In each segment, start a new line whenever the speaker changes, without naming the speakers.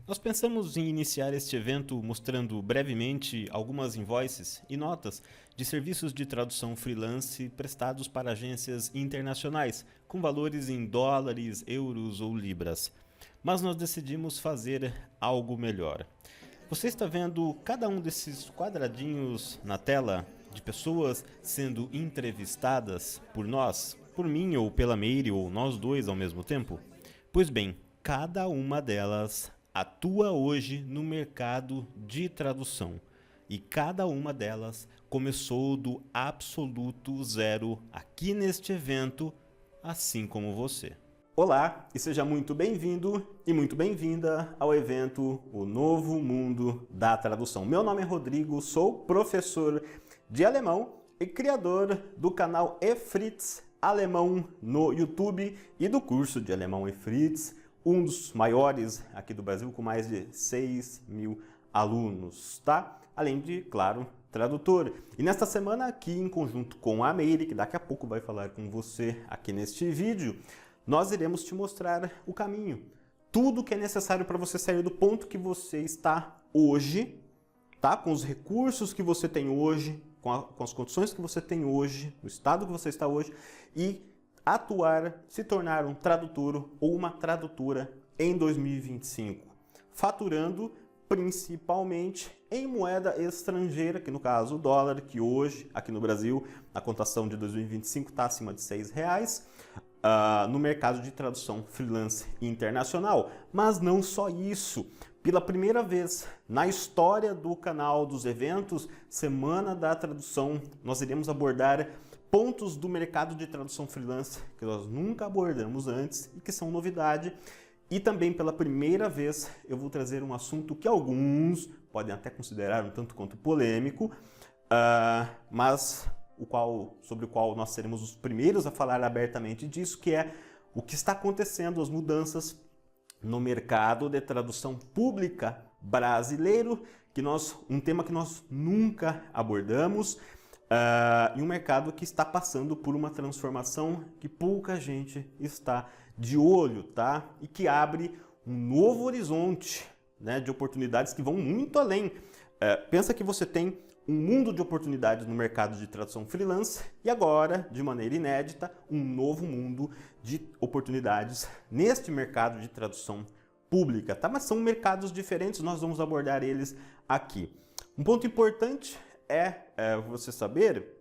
Nós pensamos em iniciar este evento mostrando brevemente algumas invoices e notas de serviços de tradução freelance prestados para agências internacionais, com valores em dólares, euros ou libras. Mas nós decidimos fazer algo melhor. Você está vendo cada um desses quadradinhos na tela de pessoas sendo entrevistadas por nós, por mim ou pela Meire ou nós dois ao mesmo tempo? Pois bem, cada uma delas atua hoje no mercado de tradução e cada uma delas começou do absoluto zero aqui neste evento, assim como você. Olá e seja muito bem-vindo e muito bem-vinda ao evento O Novo Mundo da Tradução. Meu nome é Rodrigo, sou professor de alemão e criador do canal eFritz Alemão no YouTube e do curso de alemão eFritz, um dos maiores aqui do Brasil, com mais de 6.000 alunos, tá? Além de, claro, tradutor. E nesta semana aqui, em conjunto com a Meire, que daqui a pouco vai falar com você aqui neste vídeo, nós iremos te mostrar o caminho. Tudo que é necessário para você sair do ponto que você está hoje, tá? Com os recursos que você tem hoje, com as condições que você tem hoje, no estado que você está hoje, e atuar, se tornar um tradutor ou uma tradutora em 2025, faturando principalmente em moeda estrangeira, que no caso o dólar, que hoje aqui no Brasil a cotação de 2025 está acima de R$6, no mercado de tradução freelance internacional. Mas não só isso. Pela primeira vez na história do canal dos eventos Semana da Tradução, nós iremos abordar pontos do mercado de tradução freelance que nós nunca abordamos antes e que são novidade. E também pela primeira vez eu vou trazer um assunto que alguns podem até considerar um tanto quanto polêmico, mas sobre o qual nós seremos os primeiros a falar abertamente disso, que é o que está acontecendo, as mudanças no mercado de tradução pública brasileiro, um tema que nós nunca abordamos, e um mercado que está passando por uma transformação que pouca gente está de olho, tá? E que abre um novo horizonte, né, de oportunidades que vão muito além. Pensa que você tem um mundo de oportunidades no mercado de tradução freelance e agora, de maneira inédita, um novo mundo de oportunidades neste mercado de tradução pública, tá? Mas são mercados diferentes, nós vamos abordar eles aqui. Um ponto importante você saber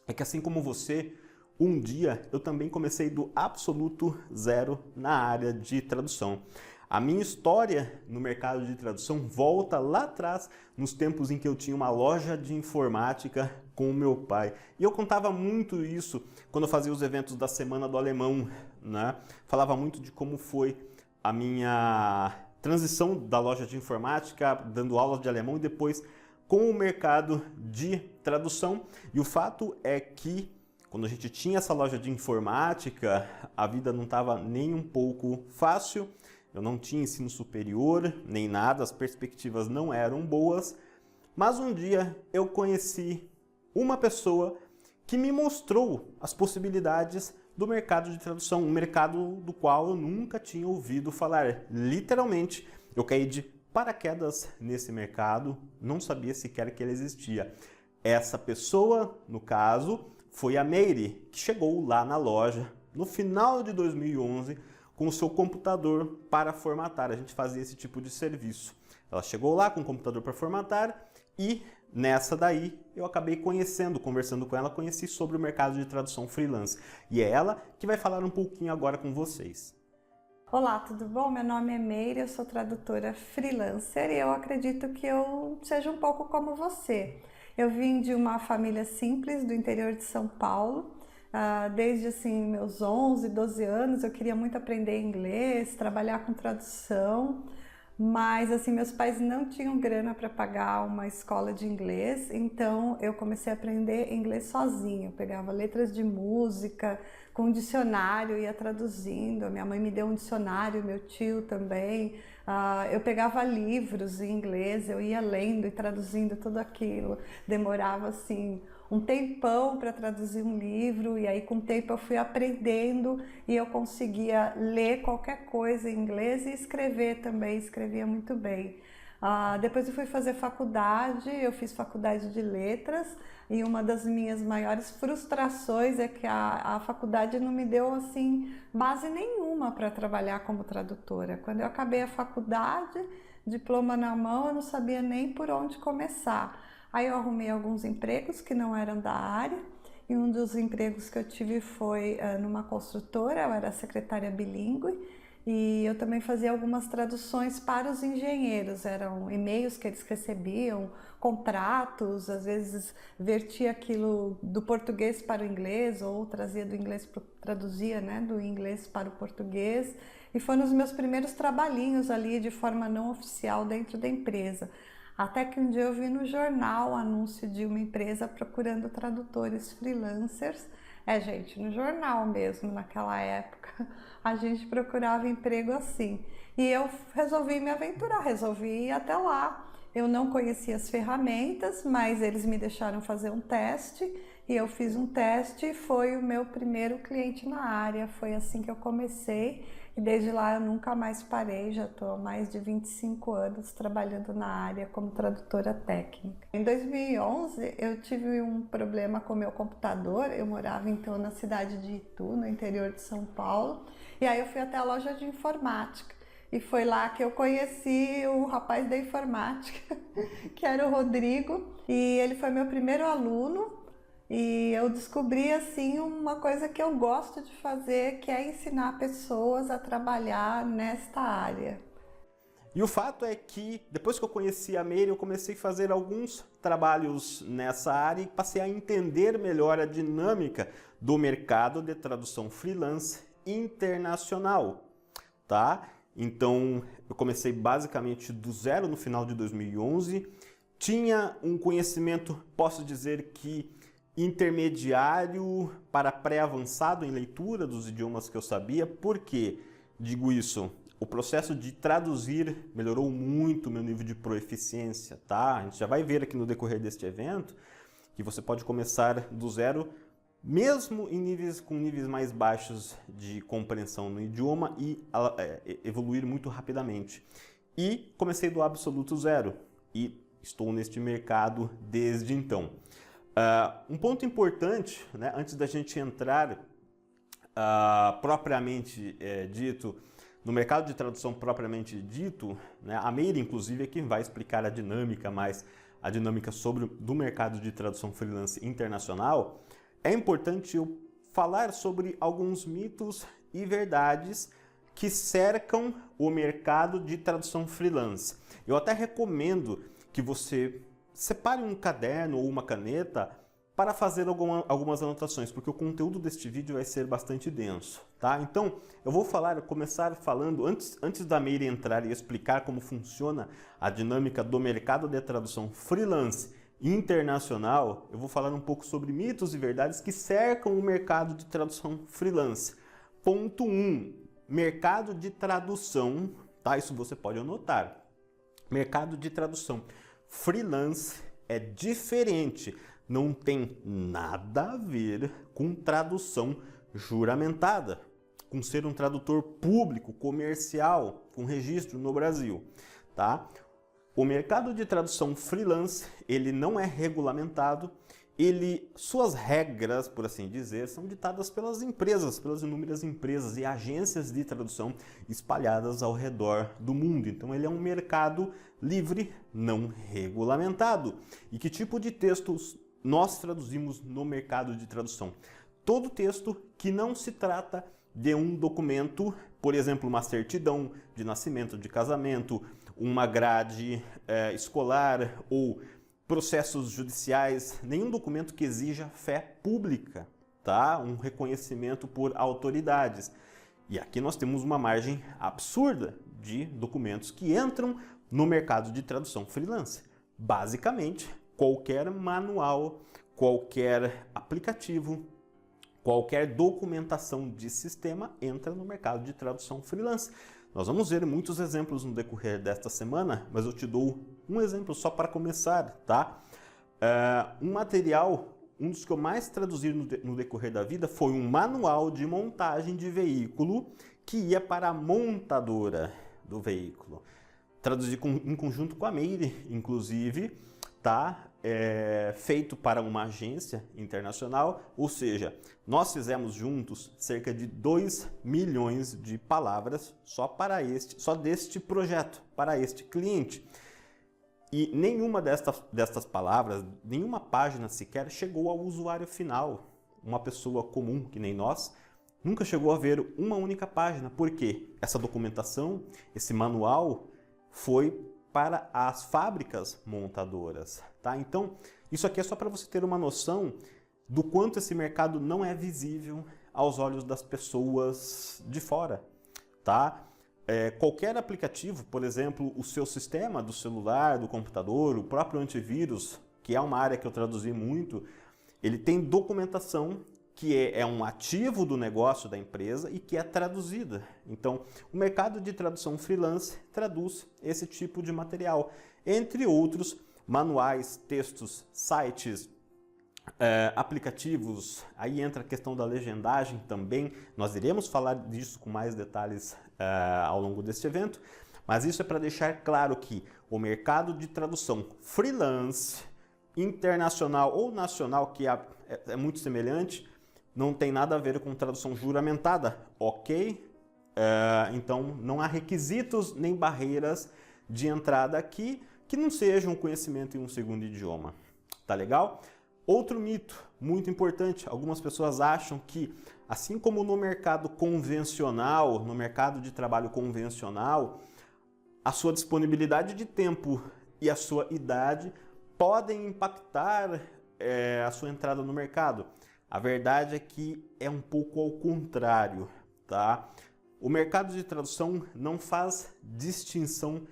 é que, assim como você, um dia eu também comecei do absoluto zero na área de tradução. A minha história no mercado de tradução volta lá atrás, nos tempos em que eu tinha uma loja de informática com o meu pai. E eu contava muito isso quando eu fazia os eventos da Semana do Alemão, né? Falava muito de como foi a minha transição da loja de informática, dando aulas de alemão e depois com o mercado de tradução. E o fato é que quando a gente tinha essa loja de informática, a vida não estava nem um pouco fácil. Eu não tinha ensino superior, nem nada, as perspectivas não eram boas. Mas um dia eu conheci uma pessoa que me mostrou as possibilidades do mercado de tradução, um mercado do qual eu nunca tinha ouvido falar. Literalmente, eu caí de paraquedas nesse mercado, não sabia sequer que ele existia. Essa pessoa, no caso, foi a Meire, que chegou lá na loja no final de 2011 com o seu computador para formatar. A gente fazia esse tipo de serviço. Ela chegou lá com o computador para formatar e nessa daí eu acabei conversando com ela, conheci sobre o mercado de tradução freelance. E é ela que vai falar um pouquinho agora com vocês.
Olá, tudo bom? Meu nome é Meire, eu sou tradutora freelancer e eu acredito que eu seja um pouco como você. Eu vim de uma família simples do interior de São Paulo. Desde assim, meus 11, 12 anos eu queria muito aprender inglês, trabalhar com tradução, mas assim, meus pais não tinham grana para pagar uma escola de inglês, então eu comecei a aprender inglês sozinha. Eu pegava letras de música, com um dicionário, ia traduzindo. A minha mãe me deu um dicionário, meu tio também. Eu pegava livros em inglês, eu ia lendo e traduzindo tudo aquilo. Demorava assim um tempão para traduzir um livro, e aí com o tempo eu fui aprendendo e eu conseguia ler qualquer coisa em inglês e escrever também, escrevia muito bem. Depois eu fui fazer faculdade, eu fiz faculdade de letras, e uma das minhas maiores frustrações é que a faculdade não me deu assim base nenhuma para trabalhar como tradutora. Quando eu acabei a faculdade, diploma na mão, eu não sabia nem por onde começar. Aí eu arrumei alguns empregos que não eram da área, e um dos empregos que eu tive foi numa construtora. Eu era secretária bilíngue, e eu também fazia algumas traduções para os engenheiros. Eram e-mails que eles recebiam, contratos, às vezes vertia aquilo do português para o inglês, ou trazia do inglês, traduzia, né, do inglês para o português. E foram os meus primeiros trabalhinhos ali de forma não oficial dentro da empresa. Até que um dia eu vi no jornal o anúncio de uma empresa procurando tradutores freelancers. Gente, no jornal mesmo, naquela época, a gente procurava emprego assim. E eu resolvi me aventurar, resolvi ir até lá. Eu não conhecia as ferramentas, mas eles me deixaram fazer um teste, e eu fiz um teste e foi o meu primeiro cliente na área. Foi assim que eu comecei, e desde lá eu nunca mais parei. Já estou há mais de 25 anos trabalhando na área como tradutora técnica. Em 2011 eu tive um problema com o meu computador. Eu morava então na cidade de Itu, no interior de São Paulo, e aí eu fui até a loja de informática. E foi lá que eu conheci o rapaz da informática, que era o Rodrigo, e ele foi meu primeiro aluno. E eu descobri assim uma coisa que eu gosto de fazer, que é ensinar pessoas a trabalhar nesta área.
E o fato é que, depois que eu conheci a Meire, eu comecei a fazer alguns trabalhos nessa área e passei a entender melhor a dinâmica do mercado de tradução freelance internacional, tá? Então, eu comecei basicamente do zero no final de 2011, tinha um conhecimento, posso dizer que intermediário para pré-avançado em leitura dos idiomas que eu sabia. Por que digo isso? O processo de traduzir melhorou muito meu nível de proeficiência, tá? A gente já vai ver aqui no decorrer deste evento que você pode começar do zero, mesmo em com níveis mais baixos de compreensão no idioma, e evoluir muito rapidamente. E comecei do absoluto zero e estou neste mercado desde então. Um ponto importante, né, antes da gente entrar propriamente dito no mercado de tradução propriamente dito, né, a Meire inclusive é quem vai explicar a dinâmica do mercado de tradução freelance internacional. É importante eu falar sobre alguns mitos e verdades que cercam o mercado de tradução freelance. Eu até recomendo que você separe um caderno ou uma caneta para fazer algumas anotações, porque o conteúdo deste vídeo vai ser bastante denso, tá? Então, eu vou começar falando, antes da Meire entrar e explicar como funciona a dinâmica do mercado de tradução freelance internacional, eu vou falar um pouco sobre mitos e verdades que cercam o mercado de tradução freelance. Ponto 1, mercado de tradução, tá? Isso você pode anotar. Mercado de tradução freelance é diferente, não tem nada a ver com tradução juramentada, com ser um tradutor público, comercial, com registro no Brasil, tá? O mercado de tradução freelance, ele não é regulamentado, suas regras, por assim dizer, são ditadas pelas empresas, pelas inúmeras empresas e agências de tradução espalhadas ao redor do mundo. Então ele é um mercado livre, não regulamentado. E que tipo de textos nós traduzimos no mercado de tradução? Todo texto que não se trata de um documento, por exemplo, uma certidão de nascimento, de casamento, uma grade escolar ou processos judiciais, nenhum documento que exija fé pública, tá? Um reconhecimento por autoridades. E aqui nós temos uma margem absurda de documentos que entram no mercado de tradução freelance. Basicamente, qualquer manual, qualquer aplicativo, Qualquer documentação de sistema entra no mercado de tradução freelance. Nós vamos ver muitos exemplos no decorrer desta semana, mas eu te dou um exemplo só para começar, tá? Um material, um dos que eu mais traduzi no decorrer da vida foi um manual de montagem de veículo que ia para a montadora do veículo. Traduzi em conjunto com a Meire, inclusive, tá? Feito para uma agência internacional, ou seja, nós fizemos juntos cerca de 2 milhões de palavras só deste projeto, para este cliente. E nenhuma destas palavras, nenhuma página sequer chegou ao usuário final. Uma pessoa comum, que nem nós, nunca chegou a ver uma única página. Por quê? Essa documentação, esse manual, foi para as fábricas montadoras, tá? Então, isso aqui é só para você ter uma noção do quanto esse mercado não é visível aos olhos das pessoas de fora, tá? Qualquer aplicativo, por exemplo, o seu sistema do celular, do computador, o próprio antivírus, que é uma área que eu traduzi muito, ele tem documentação que é um ativo do negócio da empresa e que é traduzida. Então, o mercado de tradução freelance traduz esse tipo de material, entre outros manuais, textos, sites, aplicativos. Aí entra a questão da legendagem também. Nós iremos falar disso com mais detalhes ao longo deste evento, mas isso é para deixar claro que o mercado de tradução freelance, internacional ou nacional, que é muito semelhante, não tem nada a ver com tradução juramentada, ok? Então, não há requisitos nem barreiras de entrada aqui que não sejam conhecimento em um segundo idioma. Tá legal? Outro mito muito importante, algumas pessoas acham que, assim como no mercado convencional, no mercado de trabalho convencional, a sua disponibilidade de tempo e a sua idade podem impactar a sua entrada no mercado. A verdade é que é um pouco ao contrário, tá? O mercado de tradução não faz distinção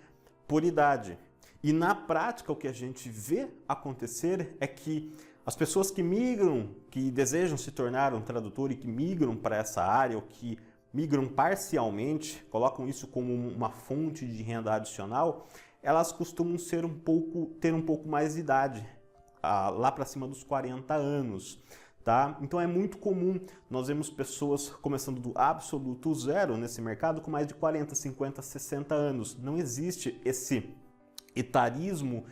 por idade. E na prática o que a gente vê acontecer é que as pessoas que migram, que desejam se tornar um tradutor e que migram para essa área, ou que migram parcialmente, colocam isso como uma fonte de renda adicional, elas costumam ter um pouco mais de idade, lá para cima dos 40 anos. Tá? Então é muito comum nós vemos pessoas começando do absoluto zero nesse mercado com mais de 40, 50, 60 anos. Não existe esse etarismo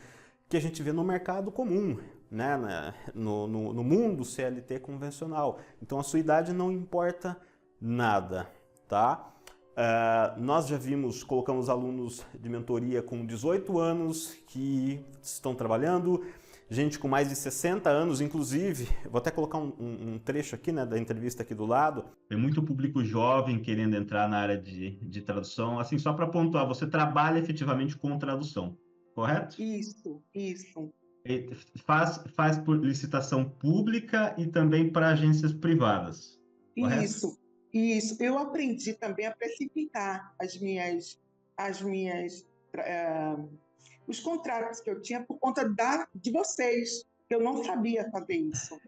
que a gente vê no mercado comum, né? No mundo CLT convencional. Então a sua idade não importa nada, tá? Nós já colocamos alunos de mentoria com 18 anos que estão trabalhando, gente com mais de 60 anos, inclusive, vou até colocar um trecho aqui, né, da entrevista aqui do lado. Tem muito público jovem querendo entrar na área de tradução. Assim, só para pontuar, você trabalha efetivamente com tradução, correto?
Isso.
Faz por licitação pública e também para agências privadas, correto?
Isso. Eu aprendi também a precificar os contratos que eu tinha por conta de vocês. Eu não sabia fazer isso.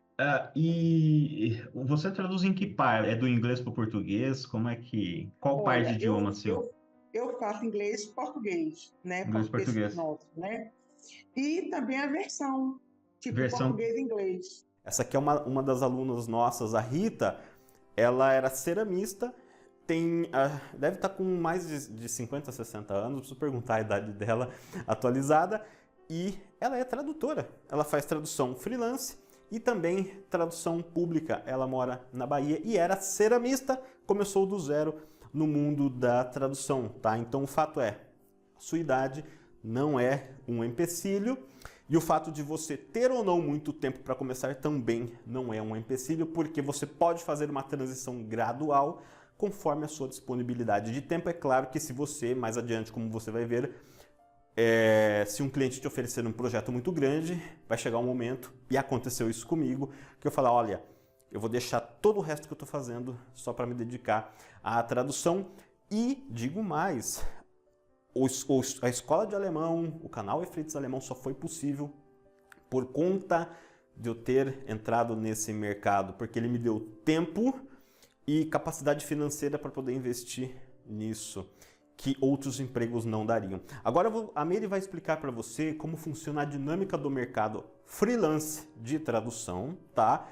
E você traduz em que parte? É do inglês para o português? Qual parte de idioma seu?
Eu faço inglês e português, né?
Inglês-português.
Nosso, né? E também a versão português e inglês.
Essa aqui é uma das alunas nossas, a Rita. Ela era ceramista, deve estar com mais de 50, 60 anos, preciso perguntar a idade dela atualizada, e ela é tradutora. Ela faz tradução freelance e também tradução pública. Ela mora na Bahia e era ceramista, começou do zero no mundo da tradução, tá? Então o fato é, sua idade não é um empecilho, e o fato de você ter ou não muito tempo para começar também não é um empecilho, porque você pode fazer uma transição gradual conforme a sua disponibilidade de tempo. É claro que se você, mais adiante, como você vai ver, se um cliente te oferecer um projeto muito grande, vai chegar um momento, e aconteceu isso comigo, que eu falar, olha, eu vou deixar todo o resto que eu estou fazendo só para me dedicar à tradução. E digo mais, a escola de alemão, o canal Efrites Alemão só foi possível por conta de eu ter entrado nesse mercado, porque ele me deu tempo e capacidade financeira para poder investir nisso, que outros empregos não dariam. Agora a Meire vai explicar para você como funciona a dinâmica do mercado freelance de tradução, tá?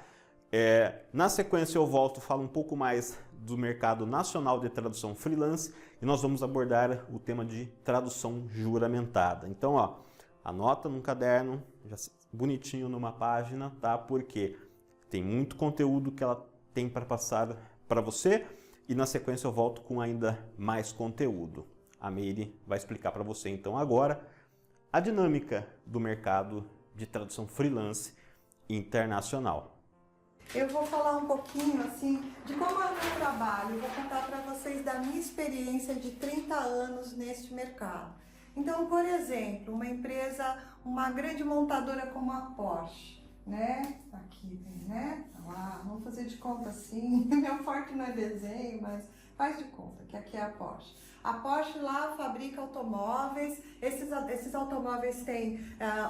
Na sequência eu volto, falo um pouco mais do mercado nacional de tradução freelance e nós vamos abordar o tema de tradução juramentada. Então, ó, anota num caderno, já bonitinho numa página, tá? Porque tem muito conteúdo que ela tem para passar para você e na sequência eu volto com ainda mais conteúdo. A Meire vai explicar para você então agora a dinâmica do mercado de tradução freelance internacional.
Eu vou falar um pouquinho assim de como é o meu trabalho, vou contar para vocês da minha experiência de 30 anos neste mercado. Então, por exemplo, uma empresa, uma grande montadora como a Porsche, né? Aqui tem, né? Lá, vamos fazer de conta assim. Meu forte não é desenho, mas faz de conta que aqui é a Porsche. A Porsche lá fabrica automóveis, esses automóveis têm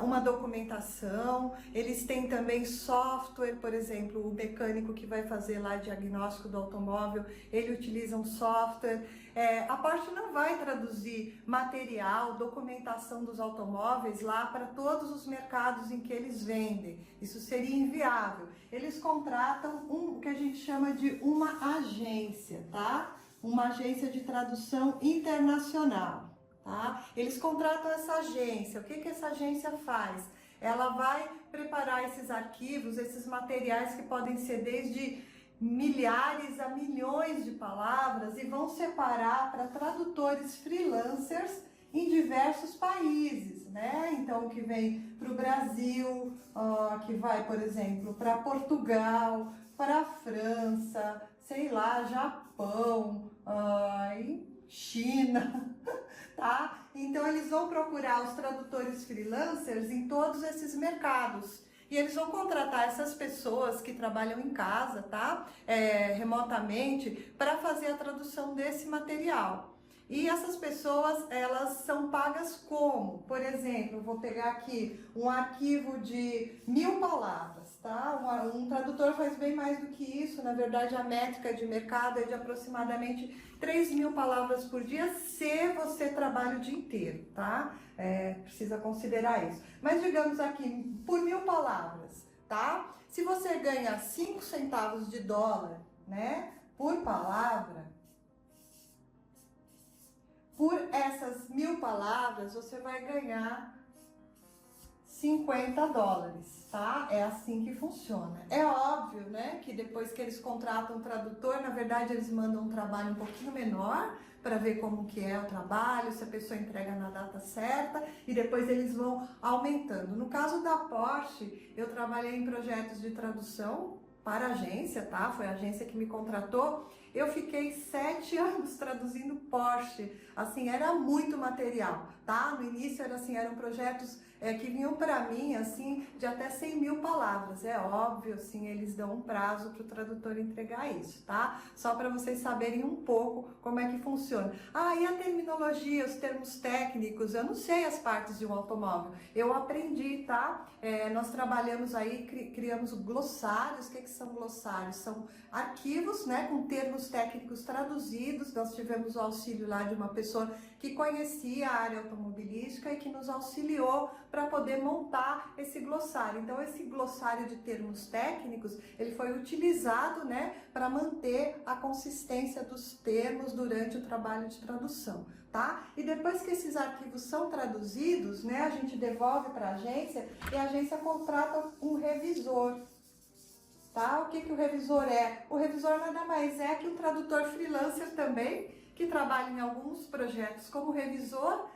uma documentação, eles têm também software, por exemplo, o mecânico que vai fazer lá diagnóstico do automóvel, ele utiliza um software. A Porsche não vai traduzir material, documentação dos automóveis lá para todos os mercados em que eles vendem, isso seria inviável. Eles contratam o que a gente chama de uma agência, tá? Uma agência de tradução internacional, tá? Eles contratam essa agência. O que que essa agência faz? Ela vai preparar esses arquivos, esses materiais que podem ser desde milhares a milhões de palavras e vão separar para tradutores freelancers em diversos países, né? Então, que vem para o Brasil, que vai, por exemplo, para Portugal, para a França, sei lá, Japão, China, tá? Então eles vão procurar os tradutores freelancers em todos esses mercados e eles vão contratar essas pessoas que trabalham em casa, tá? Remotamente, para fazer a tradução desse material. E essas pessoas, elas são pagas como? Por exemplo, eu vou pegar aqui um arquivo de 1000 palavras, tá? Um tradutor faz bem mais do que isso, na verdade a métrica de mercado é de aproximadamente 3.000 palavras por dia, se você trabalha o dia inteiro, tá? Precisa considerar isso. Mas digamos aqui, por 1000 palavras, tá? Se você ganha 5 centavos de dólar, né, por palavra, por essas 1000 palavras, você vai ganhar 50 dólares, tá? É assim que funciona. É óbvio, né, que depois que eles contratam um tradutor, na verdade eles mandam um trabalho um pouquinho menor para ver como que é o trabalho, se a pessoa entrega na data certa e depois eles vão aumentando. No caso da Porsche, eu trabalhei em projetos de tradução para a agência, tá? Foi a agência que me contratou. Eu fiquei 7 anos traduzindo Porsche, assim, era muito material, tá? No início era assim, eram projetos que vinham para mim, assim, de até 100.000 palavras. É óbvio, assim, eles dão um prazo para o tradutor entregar isso, tá? Só para vocês saberem um pouco como é que funciona. E a terminologia, os termos técnicos, eu não sei as partes de um automóvel. Eu aprendi, tá? Nós trabalhamos aí, criamos glossários. O que são glossários? São arquivos, né, com termos técnicos traduzidos. Nós tivemos o auxílio lá de uma pessoa que conhecia a área automobilística e que nos auxiliou para poder montar esse glossário. Então, esse glossário de termos técnicos, ele foi utilizado, né, para manter a consistência dos termos durante o trabalho de tradução, tá? E depois que esses arquivos são traduzidos, né, a gente devolve para a agência e a agência contrata um revisor. Tá? O que o revisor é? O revisor nada mais é que um tradutor freelancer também, que trabalha em alguns projetos como revisor,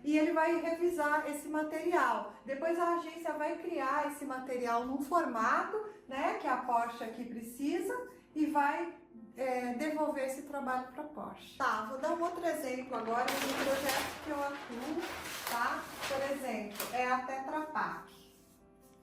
e ele vai revisar esse material. Depois a agência vai criar esse material num formato, né, que a Porsche aqui precisa e vai devolver esse trabalho para a Porsche. Tá, vou dar um outro exemplo agora de um projeto que eu atuo, tá? Por exemplo, é a Tetra Pak.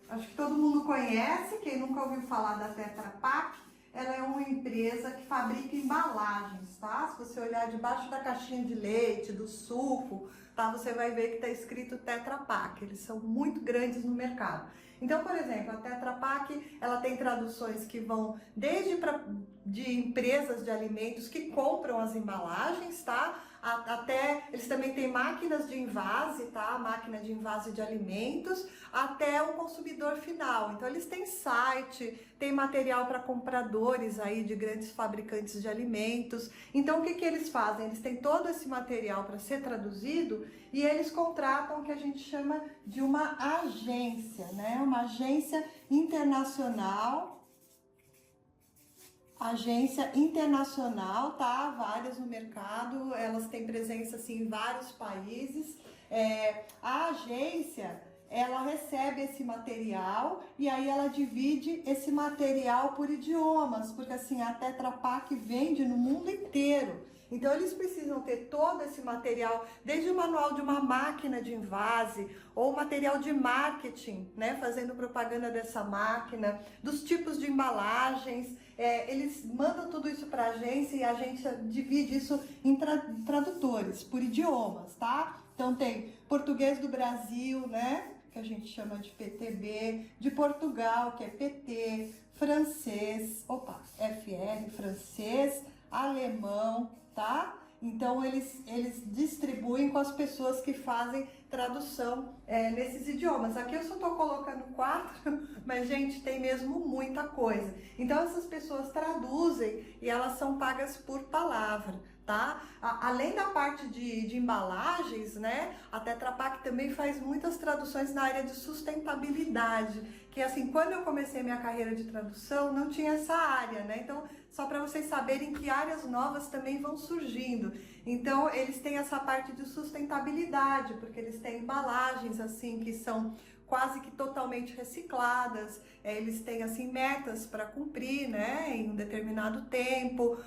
Acho que todo mundo conhece, quem nunca ouviu falar da Tetra Pak, ela é uma empresa que fabrica embalagens, tá? Se você olhar debaixo da caixinha de leite, do suco, tá? Você vai ver que está escrito Tetra Pak. Eles são muito grandes no mercado. Então, por exemplo, a Tetra Pak, ela tem traduções que vão desde de empresas de alimentos que compram as embalagens, tá? Até, eles também têm máquinas de envase, tá? Máquina de envase de alimentos, até o consumidor final. Então, eles têm site, tem material para compradores aí de grandes fabricantes de alimentos. Então, o que eles fazem? Eles têm todo esse material para ser traduzido e eles contratam o que a gente chama de uma agência, né? Uma agência internacional. Agência internacional, tá? Várias no mercado, elas têm presença assim, em vários países. A agência, ela recebe esse material e aí ela divide esse material por idiomas, porque assim, a Tetra Pak vende no mundo inteiro. Então eles precisam ter todo esse material, desde o manual de uma máquina de envase, ou material de marketing, né, fazendo propaganda dessa máquina, dos tipos de embalagens. Eles mandam tudo isso para a agência e a agência divide isso em tradutores, por idiomas, tá? Então tem português do Brasil, né, que a gente chama de PTB, de Portugal, que é PT, francês, FR, francês, alemão, tá? Então eles distribuem com as pessoas que fazem tradução nesses idiomas. Aqui eu só estou colocando 4, mas gente, tem mesmo muita coisa. Então essas pessoas traduzem e elas são pagas por palavra, tá? Além da parte de embalagens, né? A Tetra Pak também faz muitas traduções na área de sustentabilidade, que assim, quando eu comecei minha carreira de tradução, não tinha essa área, né? Então, só para vocês saberem que áreas novas também vão surgindo. Então, eles têm essa parte de sustentabilidade, porque eles têm embalagens assim que são quase que totalmente recicladas, eles têm assim metas para cumprir, né, em um determinado tempo.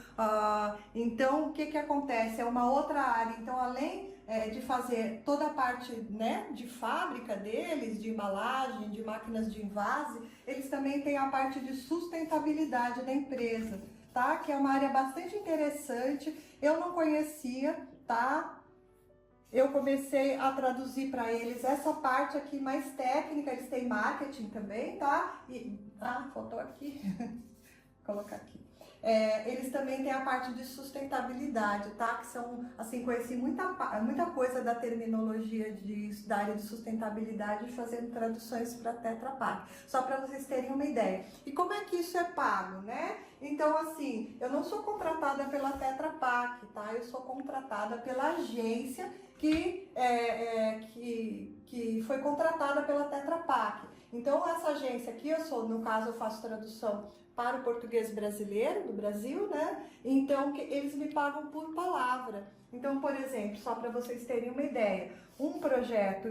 Então, o que acontece? É uma outra área. Então, além de fazer toda a parte, né, de fábrica deles, de embalagem, de máquinas de envase, eles também têm a parte de sustentabilidade da empresa, tá? Que é uma área bastante interessante. Eu não conhecia, tá? Eu comecei a traduzir para eles essa parte aqui mais técnica. Eles têm marketing também, tá? Faltou aqui. Vou colocar aqui. Eles também têm a parte de sustentabilidade, tá? Que são, assim, conheci muita coisa da terminologia da área de sustentabilidade fazendo traduções para Tetra Pak. Só para vocês terem uma ideia. E como é que isso é pago, né? Então, assim, eu não sou contratada pela Tetra Pak, tá? Eu sou contratada pela agência que foi contratada pela Tetra Pak. Então, essa agência aqui, no caso, eu faço tradução para o português brasileiro, do Brasil, né? Então, eles me pagam por palavra. Então, por exemplo, só para vocês terem uma ideia, um projeto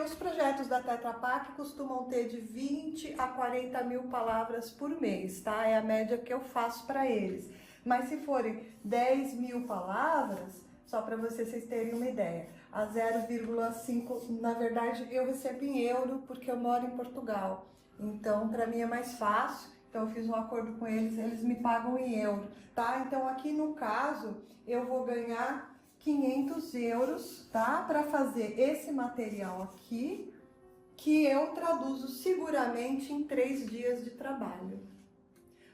os projetos da Tetra Pak costumam ter de 20 a 40 mil palavras por mês, tá? É a média que eu faço para eles. Mas se forem 10 mil palavras, só para vocês terem uma ideia, a 0,5, na verdade, eu recebo em euro porque eu moro em Portugal. Então, para mim é mais fácil. Então, eu fiz um acordo com eles, eles me pagam em euro, tá? Então, aqui no caso, eu vou ganhar 500 euros, tá? Para fazer esse material aqui, que eu traduzo seguramente em 3 dias de trabalho.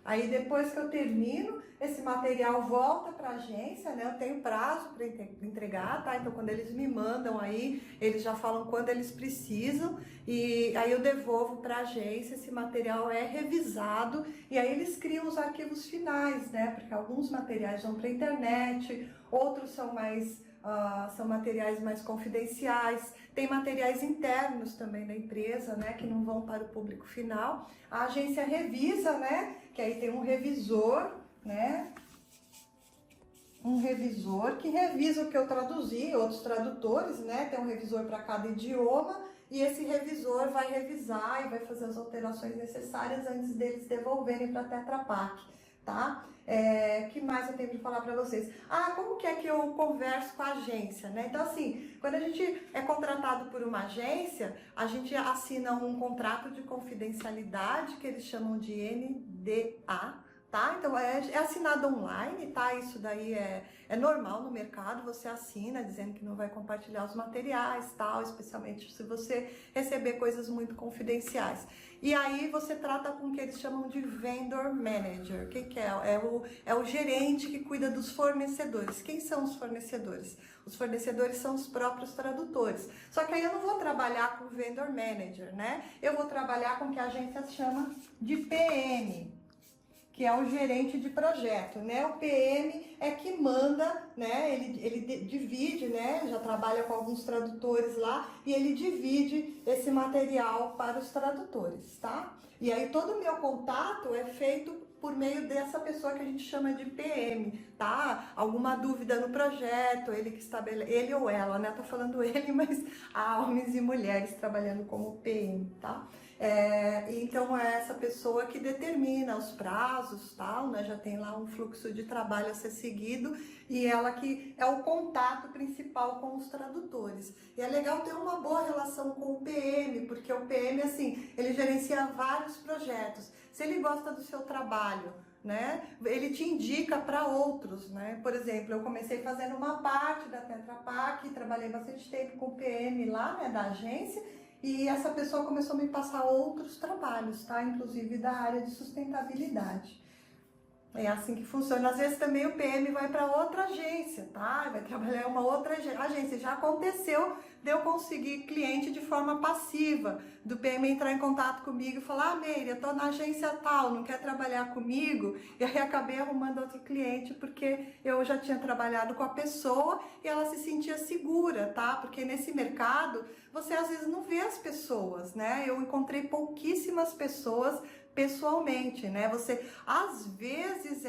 Aí, depois que eu termino, esse material volta para a agência, né? Eu tenho prazo para entregar, tá? Então, quando eles me mandam aí, eles já falam quando eles precisam e aí eu devolvo para a agência, esse material é revisado e aí eles criam os arquivos finais, né? Porque alguns materiais vão para a internet, outros são materiais mais confidenciais, tem materiais internos também da empresa, né, que não vão para o público final. A agência revisa, né, que aí tem um revisor, né, um revisor que revisa o que eu traduzi, outros tradutores, né, tem um revisor para cada idioma, e esse revisor vai revisar e vai fazer as alterações necessárias antes deles devolverem para a Tetra Pak. tá? Que mais eu tenho para falar para vocês? Como que é que eu converso com a agência, né? Então, assim, quando a gente é contratado por uma agência, a gente assina um contrato de confidencialidade, que eles chamam de NDA, tá? Então, é assinado online, tá? Isso daí é normal no mercado, você assina dizendo que não vai compartilhar os materiais, tal, especialmente se você receber coisas muito confidenciais. E aí você trata com o que eles chamam de vendor manager. O que é? É o gerente que cuida dos fornecedores. Quem são os fornecedores? Os fornecedores são os próprios tradutores. Só que aí eu não vou trabalhar com vendor manager, né? Eu vou trabalhar com o que a agência chama de PM, que é o gerente de projeto, né? O PM é que manda, né? Ele divide, né? Já trabalha com alguns tradutores lá e ele divide esse material para os tradutores, tá? E aí todo o meu contato é feito por meio dessa pessoa que a gente chama de PM, tá? Alguma dúvida no projeto, ele que estabelece, ele ou ela, né? Tô falando ele, mas há homens e mulheres trabalhando como PM, tá? Então é essa pessoa que determina os prazos, tal, né? Já tem lá um fluxo de trabalho a ser seguido e ela que é o contato principal com os tradutores. E é legal ter uma boa relação com o PM, porque o PM, assim, ele gerencia vários projetos. Se ele gosta do seu trabalho, né, ele te indica para outros, né? Por exemplo, eu comecei fazendo uma parte da Tetra Pak, trabalhei bastante tempo com o PM lá, né, da agência. E essa pessoa começou a me passar outros trabalhos, tá? Inclusive da área de sustentabilidade. É assim que funciona. Às vezes também o PM vai para outra agência, tá? Vai trabalhar em uma outra agência. Já aconteceu de eu conseguir cliente de forma passiva, do PM entrar em contato comigo e falar: Meire, eu tô na agência tal, não quer trabalhar comigo? E aí acabei arrumando outro cliente porque eu já tinha trabalhado com a pessoa e ela se sentia segura, tá? Porque nesse mercado você às vezes não vê as pessoas, né? Eu encontrei pouquíssimas pessoas pessoalmente, né? Você, às vezes,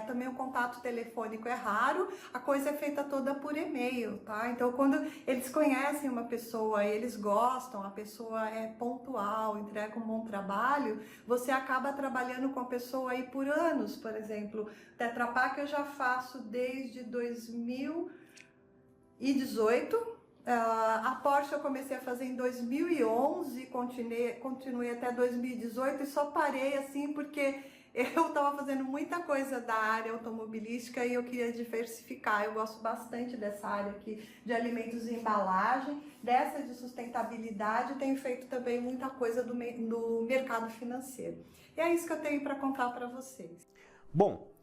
também o contato telefônico é raro, a coisa é feita toda por e-mail, tá? Então, quando eles conhecem uma pessoa e eles gostam, a pessoa é pontual, entrega um bom trabalho, você acaba trabalhando com a pessoa aí por anos. Por exemplo, Tetra Pak eu já faço desde 2018, a Porsche eu comecei a fazer em 2011, continuei até 2018 e só parei assim porque eu estava fazendo muita coisa da área automobilística e eu queria diversificar. Eu gosto bastante dessa área aqui de alimentos e embalagem, dessa de sustentabilidade, tenho feito também muita coisa do mercado financeiro. E é isso que eu tenho para contar para vocês.
Bom,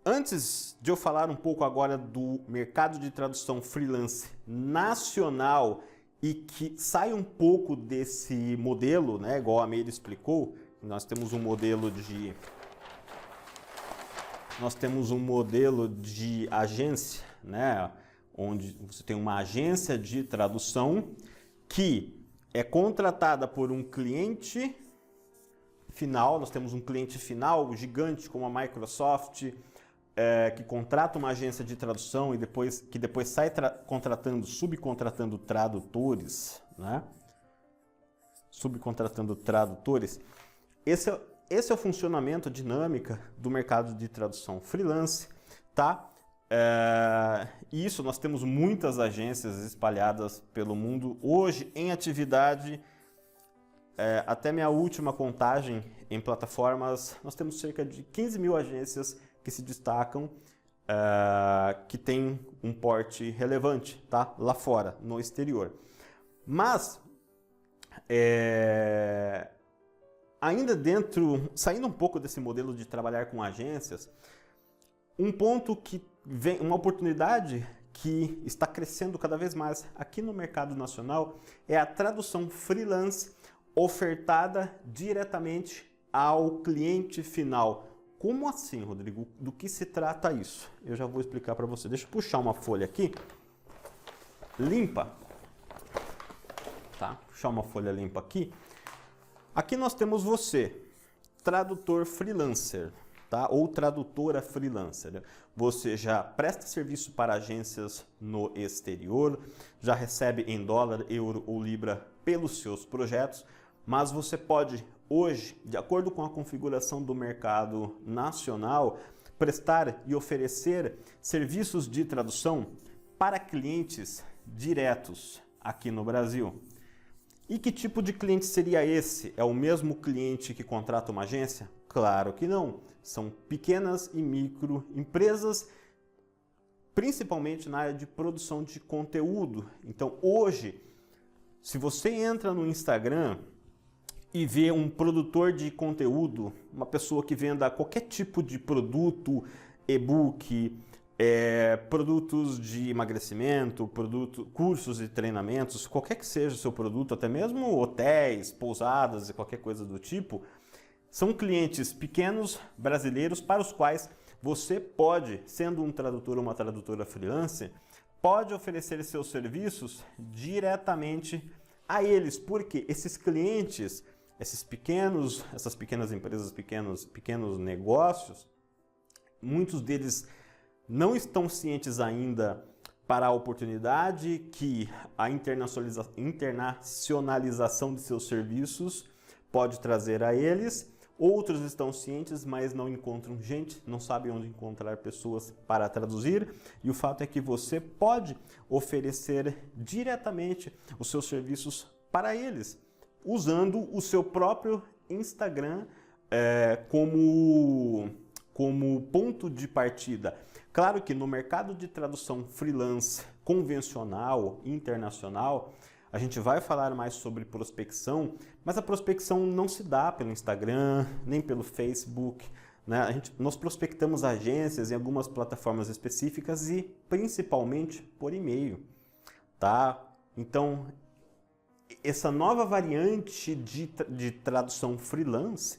antes de eu falar um pouco agora do mercado de tradução freelance nacional e que sai um pouco desse modelo, né, igual a Meire explicou, nós temos um modelo de agência, né, onde você tem uma agência de tradução que é contratada por um cliente final. Nós temos um cliente final gigante como a Microsoft, que contrata uma agência de tradução e que depois sai subcontratando tradutores, né? Subcontratando tradutores. Esse é o funcionamento, a dinâmica do mercado de tradução freelance, tá? E isso nós temos muitas agências espalhadas pelo mundo hoje em atividade. Até minha última contagem em plataformas, nós temos cerca de 15 mil agências que se destacam, que tem um porte relevante, tá? Lá fora, no exterior. Mas, saindo um pouco desse modelo de trabalhar com agências, uma oportunidade que está crescendo cada vez mais aqui no mercado nacional é a tradução freelance ofertada diretamente ao cliente final. Como assim, Rodrigo? Do que se trata isso? Eu já vou explicar para você. Deixa eu puxar uma folha aqui, limpa. Tá? Puxar uma folha limpa aqui. Aqui nós temos você, tradutor freelancer, tá? Ou tradutora freelancer. Você já presta serviço para agências no exterior, já recebe em dólar, euro ou libra pelos seus projetos, mas você pode hoje, de acordo com a configuração do mercado nacional, prestar e oferecer serviços de tradução para clientes diretos aqui no Brasil. E que tipo de cliente seria esse? É o mesmo cliente que contrata uma agência? Claro que não. São pequenas e micro empresas, principalmente na área de produção de conteúdo. Então, hoje, se você entra no Instagram e vê um produtor de conteúdo, uma pessoa que venda qualquer tipo de produto, e-book, produtos de emagrecimento, cursos e treinamentos, qualquer que seja o seu produto, até mesmo hotéis, pousadas e qualquer coisa do tipo, são clientes pequenos brasileiros para os quais você pode, sendo um tradutor ou uma tradutora freelancer, pode oferecer seus serviços diretamente a eles, porque esses clientes, essas pequenas empresas, pequenos negócios, muitos deles não estão cientes ainda para a oportunidade que a internacionalização de seus serviços pode trazer a eles. Outros estão cientes, mas não encontram gente, não sabem onde encontrar pessoas para traduzir. E o fato é que você pode oferecer diretamente os seus serviços para eles, usando o seu próprio Instagram como ponto de partida. Claro que no mercado de tradução freelance convencional, internacional, a gente vai falar mais sobre prospecção, mas a prospecção não se dá pelo Instagram, nem pelo Facebook, né? Nós prospectamos agências em algumas plataformas específicas e principalmente por e-mail, tá? Então, essa nova variante de tradução freelance,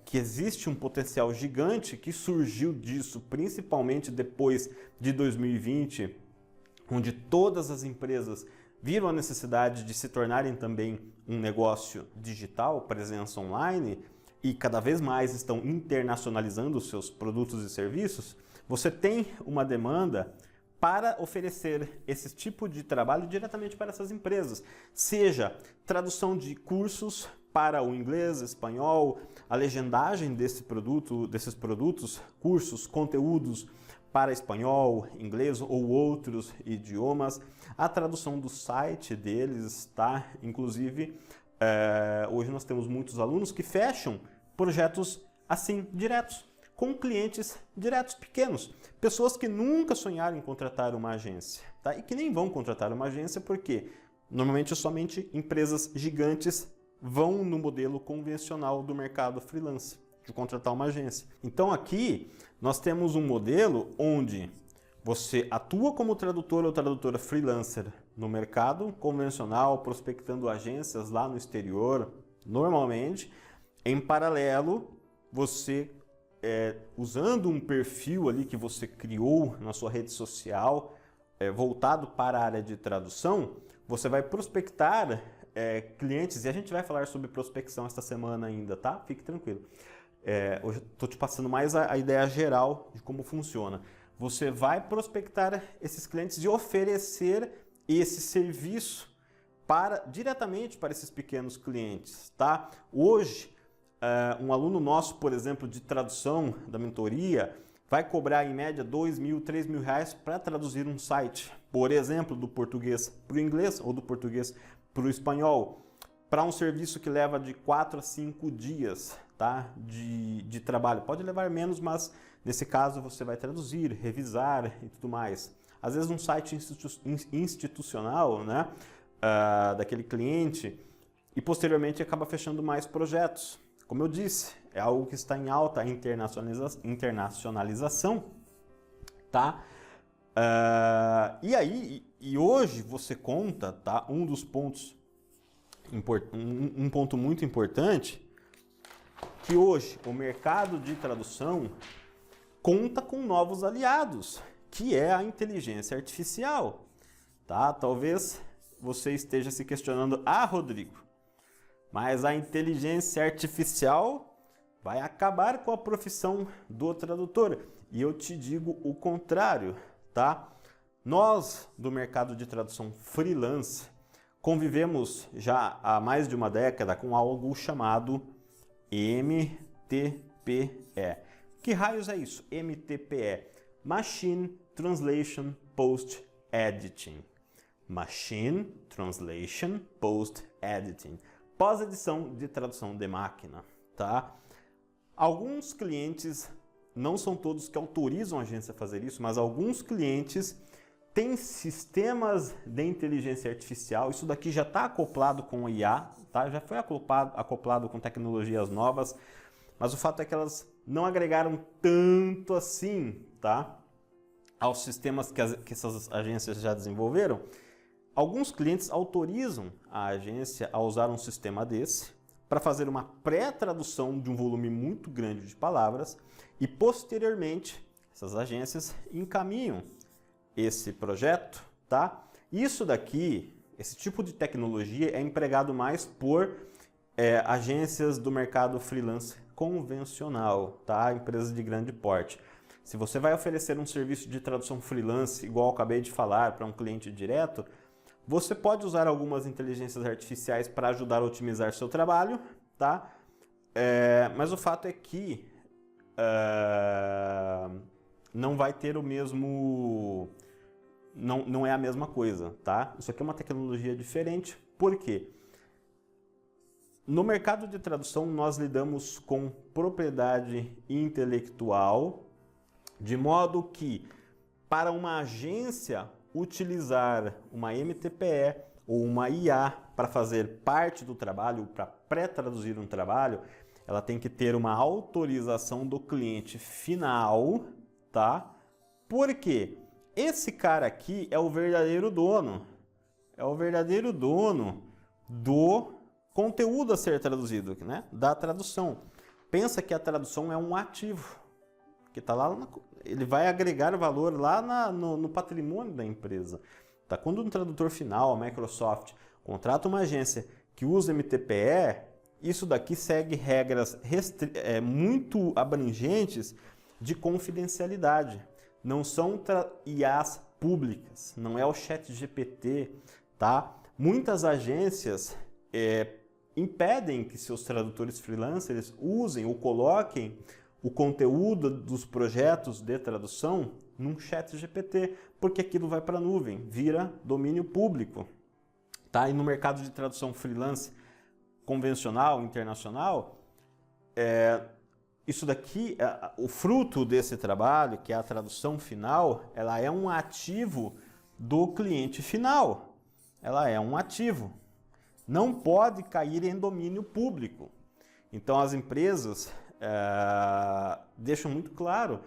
que existe um potencial gigante que surgiu disso, principalmente depois de 2020, onde todas as empresas viram a necessidade de se tornarem também um negócio digital, presença online, e cada vez mais estão internacionalizando os seus produtos e serviços. Você tem uma demanda para oferecer esse tipo de trabalho diretamente para essas empresas, seja tradução de cursos para o inglês, espanhol, a legendagem desses produtos, cursos, conteúdos para espanhol, inglês ou outros idiomas, a tradução do site deles, tá? Inclusive, hoje nós temos muitos alunos que fecham projetos assim, diretos, com clientes diretos pequenos, pessoas que nunca sonharam em contratar uma agência, tá? E que nem vão contratar uma agência porque normalmente somente empresas gigantes vão no modelo convencional do mercado freelance, de contratar uma agência. Então aqui nós temos um modelo onde você atua como tradutor ou tradutora freelancer no mercado convencional, prospectando agências lá no exterior, normalmente. Em paralelo, você, usando um perfil ali que você criou na sua rede social, voltado para a área de tradução, você vai prospectar clientes, e a gente vai falar sobre prospecção esta semana ainda, tá? Fique tranquilo. Hoje estou te passando mais a ideia geral de como funciona. Você vai prospectar esses clientes e oferecer esse serviço diretamente para esses pequenos clientes, tá? Hoje, um aluno nosso, por exemplo, de tradução da mentoria, vai cobrar em média R$2.000, R$3.000 para traduzir um site, por exemplo, do português para o inglês ou do português para o espanhol, para um serviço que leva de 4 a 5 dias, tá? de trabalho. Pode levar menos, mas nesse caso você vai traduzir, revisar e tudo mais. Às vezes um site institucional, né? Daquele cliente, e posteriormente acaba fechando mais projetos. Como eu disse, é algo que está em alta a internacionalização, tá? E hoje você conta, tá? Um ponto muito importante, que hoje o mercado de tradução conta com novos aliados, que é a inteligência artificial, tá? Talvez você esteja se questionando, Rodrigo, mas a inteligência artificial vai acabar com a profissão do tradutor. E eu te digo o contrário, tá? Nós, do mercado de tradução freelance, convivemos já há mais de uma década com algo chamado MTPE. Que raios é isso? MTPE. Machine Translation Post Editing. Machine Translation Post Editing. Pós-edição de tradução de máquina, tá? Alguns clientes, não são todos que autorizam a agência a fazer isso, mas alguns clientes têm sistemas de inteligência artificial. Isso daqui já está acoplado com o IA, tá? Já foi acoplado com tecnologias novas, mas o fato é que elas não agregaram tanto assim, tá? Aos sistemas que essas agências já desenvolveram. Alguns clientes autorizam a agência a usar um sistema desse para fazer uma pré-tradução de um volume muito grande de palavras e, posteriormente, essas agências encaminham esse projeto, tá? Isso daqui, esse tipo de tecnologia é empregado mais por agências do mercado freelance convencional, tá? Empresas de grande porte. Se você vai oferecer um serviço de tradução freelance, igual eu acabei de falar, para um cliente direto, você pode usar algumas inteligências artificiais para ajudar a otimizar seu trabalho, tá? Mas o fato é que não vai ter o mesmo... Não é a mesma coisa, tá? Isso aqui é uma tecnologia diferente. Por quê? No mercado de tradução, nós lidamos com propriedade intelectual, de modo que, para uma agência utilizar uma MTPE ou uma IA para fazer parte do trabalho, para pré-traduzir um trabalho, ela tem que ter uma autorização do cliente final, tá? Por quê? Esse cara aqui é o verdadeiro dono. É o verdadeiro dono do conteúdo a ser traduzido, né? Da tradução. Pensa que a tradução é um ativo que está lá, ele vai agregar valor lá no patrimônio da empresa. Tá? Quando um tradutor final, a Microsoft, contrata uma agência que usa MTPE, isso daqui segue regras muito abrangentes de confidencialidade. Não são IAs públicas, não é o ChatGPT, tá? Muitas agências impedem que seus tradutores freelancers usem ou coloquem o conteúdo dos projetos de tradução num ChatGPT, porque aquilo vai para a nuvem, vira domínio público. Tá? E no mercado de tradução freelance convencional, internacional, isso daqui, o fruto desse trabalho, que é a tradução final, ela é um ativo do cliente final. Ela é um ativo. Não pode cair em domínio público. Então as empresas deixam muito claro,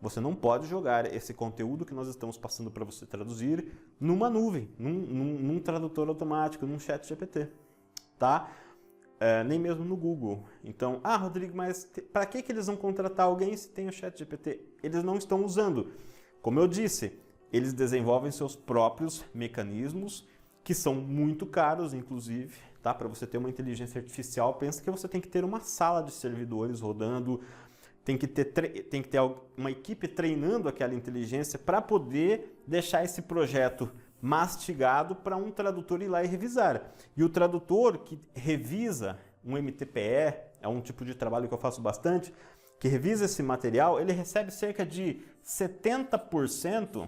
você não pode jogar esse conteúdo que nós estamos passando para você traduzir numa nuvem, num tradutor automático, num ChatGPT, tá? Nem mesmo no Google. Então, Rodrigo, mas para que eles vão contratar alguém se tem o ChatGPT? Eles não estão usando. Como eu disse, eles desenvolvem seus próprios mecanismos, que são muito caros, inclusive, tá? Para você ter uma inteligência artificial, pensa que você tem que ter uma sala de servidores rodando, tem que ter uma equipe treinando aquela inteligência para poder deixar esse projeto mastigado para um tradutor ir lá e revisar. E o tradutor que revisa um MTPE, é um tipo de trabalho que eu faço bastante, que revisa esse material, ele recebe cerca de 70%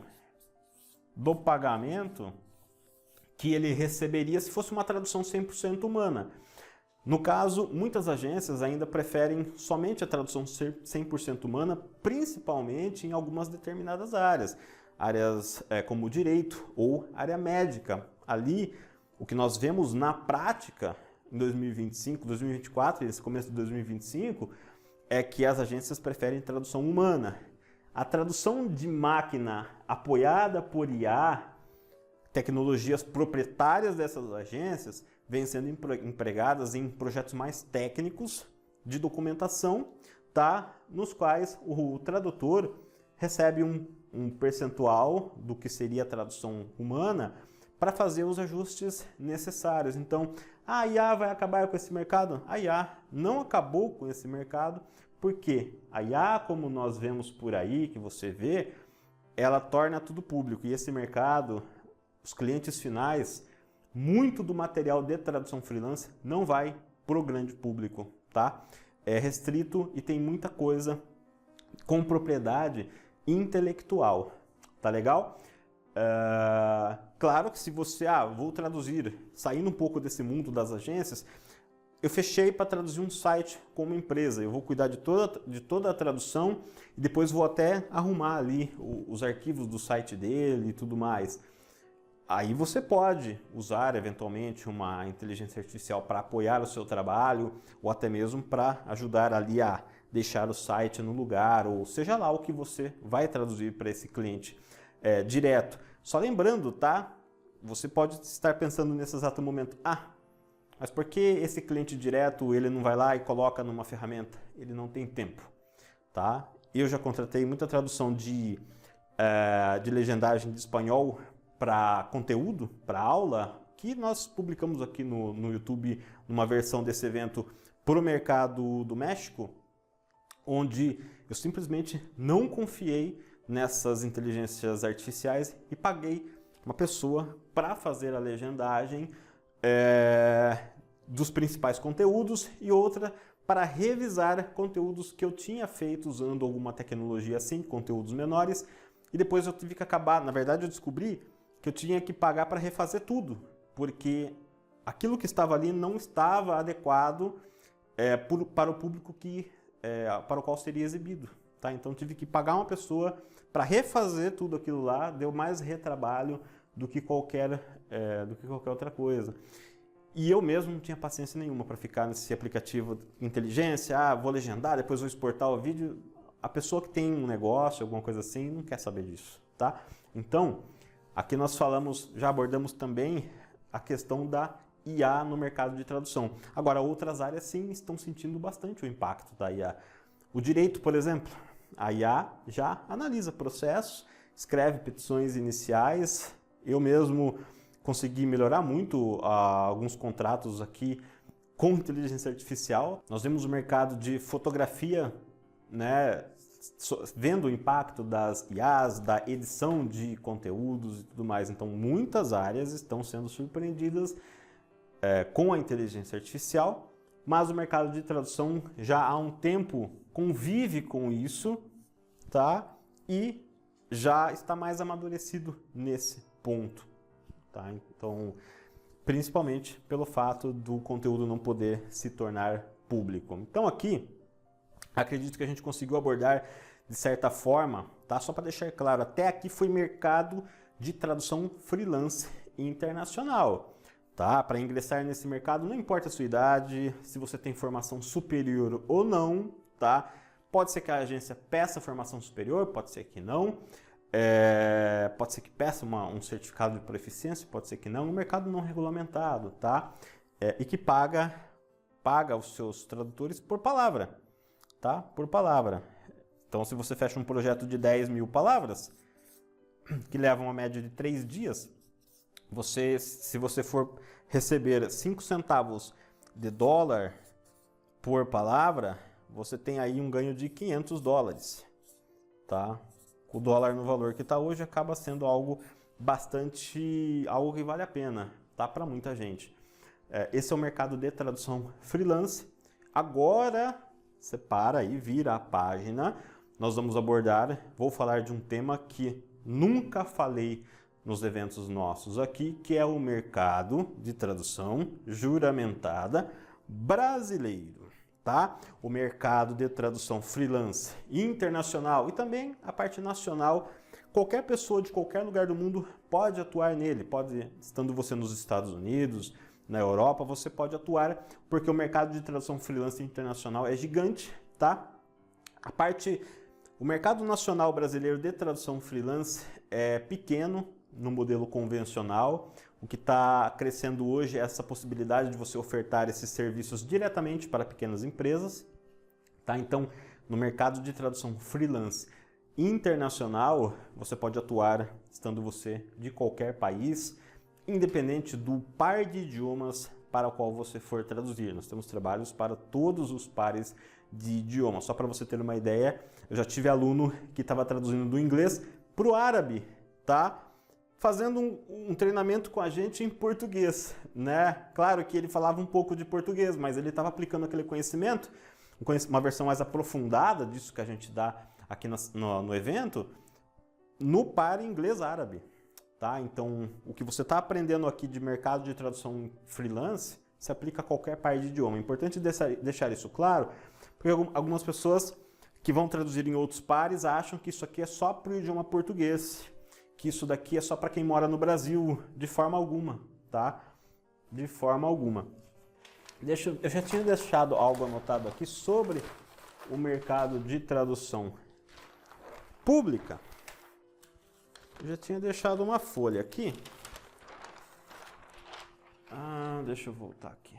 do pagamento que ele receberia se fosse uma tradução 100% humana. No caso, muitas agências ainda preferem somente a tradução 100% humana, principalmente em algumas determinadas áreas. Áreas como o direito ou área médica. Ali, o que nós vemos na prática em 2025, 2024 e esse começo de 2025, é que as agências preferem tradução humana. A tradução de máquina apoiada por IA, tecnologias proprietárias dessas agências, vêm sendo empregadas em projetos mais técnicos de documentação, tá? Nos quais o tradutor recebe um percentual do que seria a tradução humana para fazer os ajustes necessários. Então, a IA vai acabar com esse mercado? A IA não acabou com esse mercado, porque a IA, como nós vemos por aí, que você vê, ela torna tudo público. E esse mercado, os clientes finais muito do material de tradução freelance não vai para o grande público, tá? É restrito e tem muita coisa com propriedade intelectual, tá legal? Claro que se você, vou traduzir, saindo um pouco desse mundo das agências, eu fechei para traduzir um site com uma empresa, eu vou cuidar de toda a tradução e depois vou até arrumar ali os arquivos do site dele e tudo mais. Aí você pode usar eventualmente uma inteligência artificial para apoiar o seu trabalho ou até mesmo para ajudar ali a deixar o site no lugar, ou seja lá o que você vai traduzir para esse cliente direto. Só lembrando, tá? Você pode estar pensando nesse exato momento, mas por que esse cliente direto ele não vai lá e coloca numa ferramenta? Ele não tem tempo, tá? Eu já contratei muita tradução de legendagem de espanhol para conteúdo, para aula, que nós publicamos aqui no YouTube, numa versão desse evento para o mercado do México, onde eu simplesmente não confiei nessas inteligências artificiais e paguei uma pessoa para fazer a legendagem dos principais conteúdos e outra para revisar conteúdos que eu tinha feito usando alguma tecnologia assim, conteúdos menores, e depois eu tive que acabar, na verdade eu descobri que eu tinha que pagar para refazer tudo, porque aquilo que estava ali não estava adequado para o público para o qual seria exibido. Tá? Então tive que pagar uma pessoa para refazer tudo aquilo lá, deu mais retrabalho do que qualquer outra coisa. E eu mesmo não tinha paciência nenhuma para ficar nesse aplicativo de inteligência, vou legendar, depois vou exportar o vídeo. A pessoa que tem um negócio, alguma coisa assim, não quer saber disso. Tá? Então, aqui nós já abordamos também a questão da IA no mercado de tradução. Agora, outras áreas sim estão sentindo bastante o impacto da IA. O direito, por exemplo, a IA já analisa processos, escreve petições iniciais. Eu mesmo consegui melhorar muito alguns contratos aqui com inteligência artificial. Nós vemos o mercado de fotografia, né, vendo o impacto das IAs, da edição de conteúdos e tudo mais. Então, muitas áreas estão sendo surpreendidas com a inteligência artificial, mas o mercado de tradução já há um tempo convive com isso, tá? E já está mais amadurecido nesse ponto, tá? Então, principalmente pelo fato do conteúdo não poder se tornar público. Então aqui, acredito que a gente conseguiu abordar de certa forma, tá? Só para deixar claro, até aqui foi mercado de tradução freelance internacional. Tá? Para ingressar nesse mercado, não importa a sua idade, se você tem formação superior ou não, tá? Pode ser que a agência peça formação superior, pode ser que não, pode ser que peça um certificado de proficiência, pode ser que não, no mercado não regulamentado, tá? E que paga os seus tradutores por palavra, tá? Por palavra. Então, se você fecha um projeto de 10 mil palavras, que leva uma média de 3 dias, se você for receber 5 centavos de dólar por palavra, você tem aí um ganho de $500, tá? O dólar no valor que está hoje acaba sendo algo que vale a pena, tá? Para muita gente. Esse é o mercado de tradução freelance. Agora, você para aí, vira a página, nós vamos vou falar de um tema que nunca falei nos eventos nossos aqui, que é o mercado de tradução juramentada brasileiro, tá? O mercado de tradução freelance internacional e também a parte nacional. Qualquer pessoa de qualquer lugar do mundo pode atuar nele, estando você nos Estados Unidos, na Europa, você pode atuar, porque o mercado de tradução freelance internacional é gigante, tá? O mercado nacional brasileiro de tradução freelance é pequeno, no modelo convencional. O que está crescendo hoje é essa possibilidade de você ofertar esses serviços diretamente para pequenas empresas. Tá? Então, no mercado de tradução freelance internacional, você pode atuar estando você de qualquer país, independente do par de idiomas para o qual você for traduzir. Nós temos trabalhos para todos os pares de idiomas. Só para você ter uma ideia, eu já tive aluno que estava traduzindo do inglês para o árabe, tá? fazendo um treinamento com a gente em português, né? Claro que ele falava um pouco de português, mas ele estava aplicando aquele conhecimento, uma versão mais aprofundada disso que a gente dá aqui no evento, no par inglês-árabe, tá? Então, o que você está aprendendo aqui de mercado de tradução freelance se aplica a qualquer par de idioma. É importante deixar isso claro, porque algumas pessoas que vão traduzir em outros pares acham que isso aqui é só para o idioma português, que isso daqui é só para quem mora no Brasil, de forma alguma, tá? De forma alguma. Eu já tinha deixado algo anotado aqui sobre o mercado de tradução pública. Eu já tinha deixado uma folha aqui. Deixa eu voltar aqui.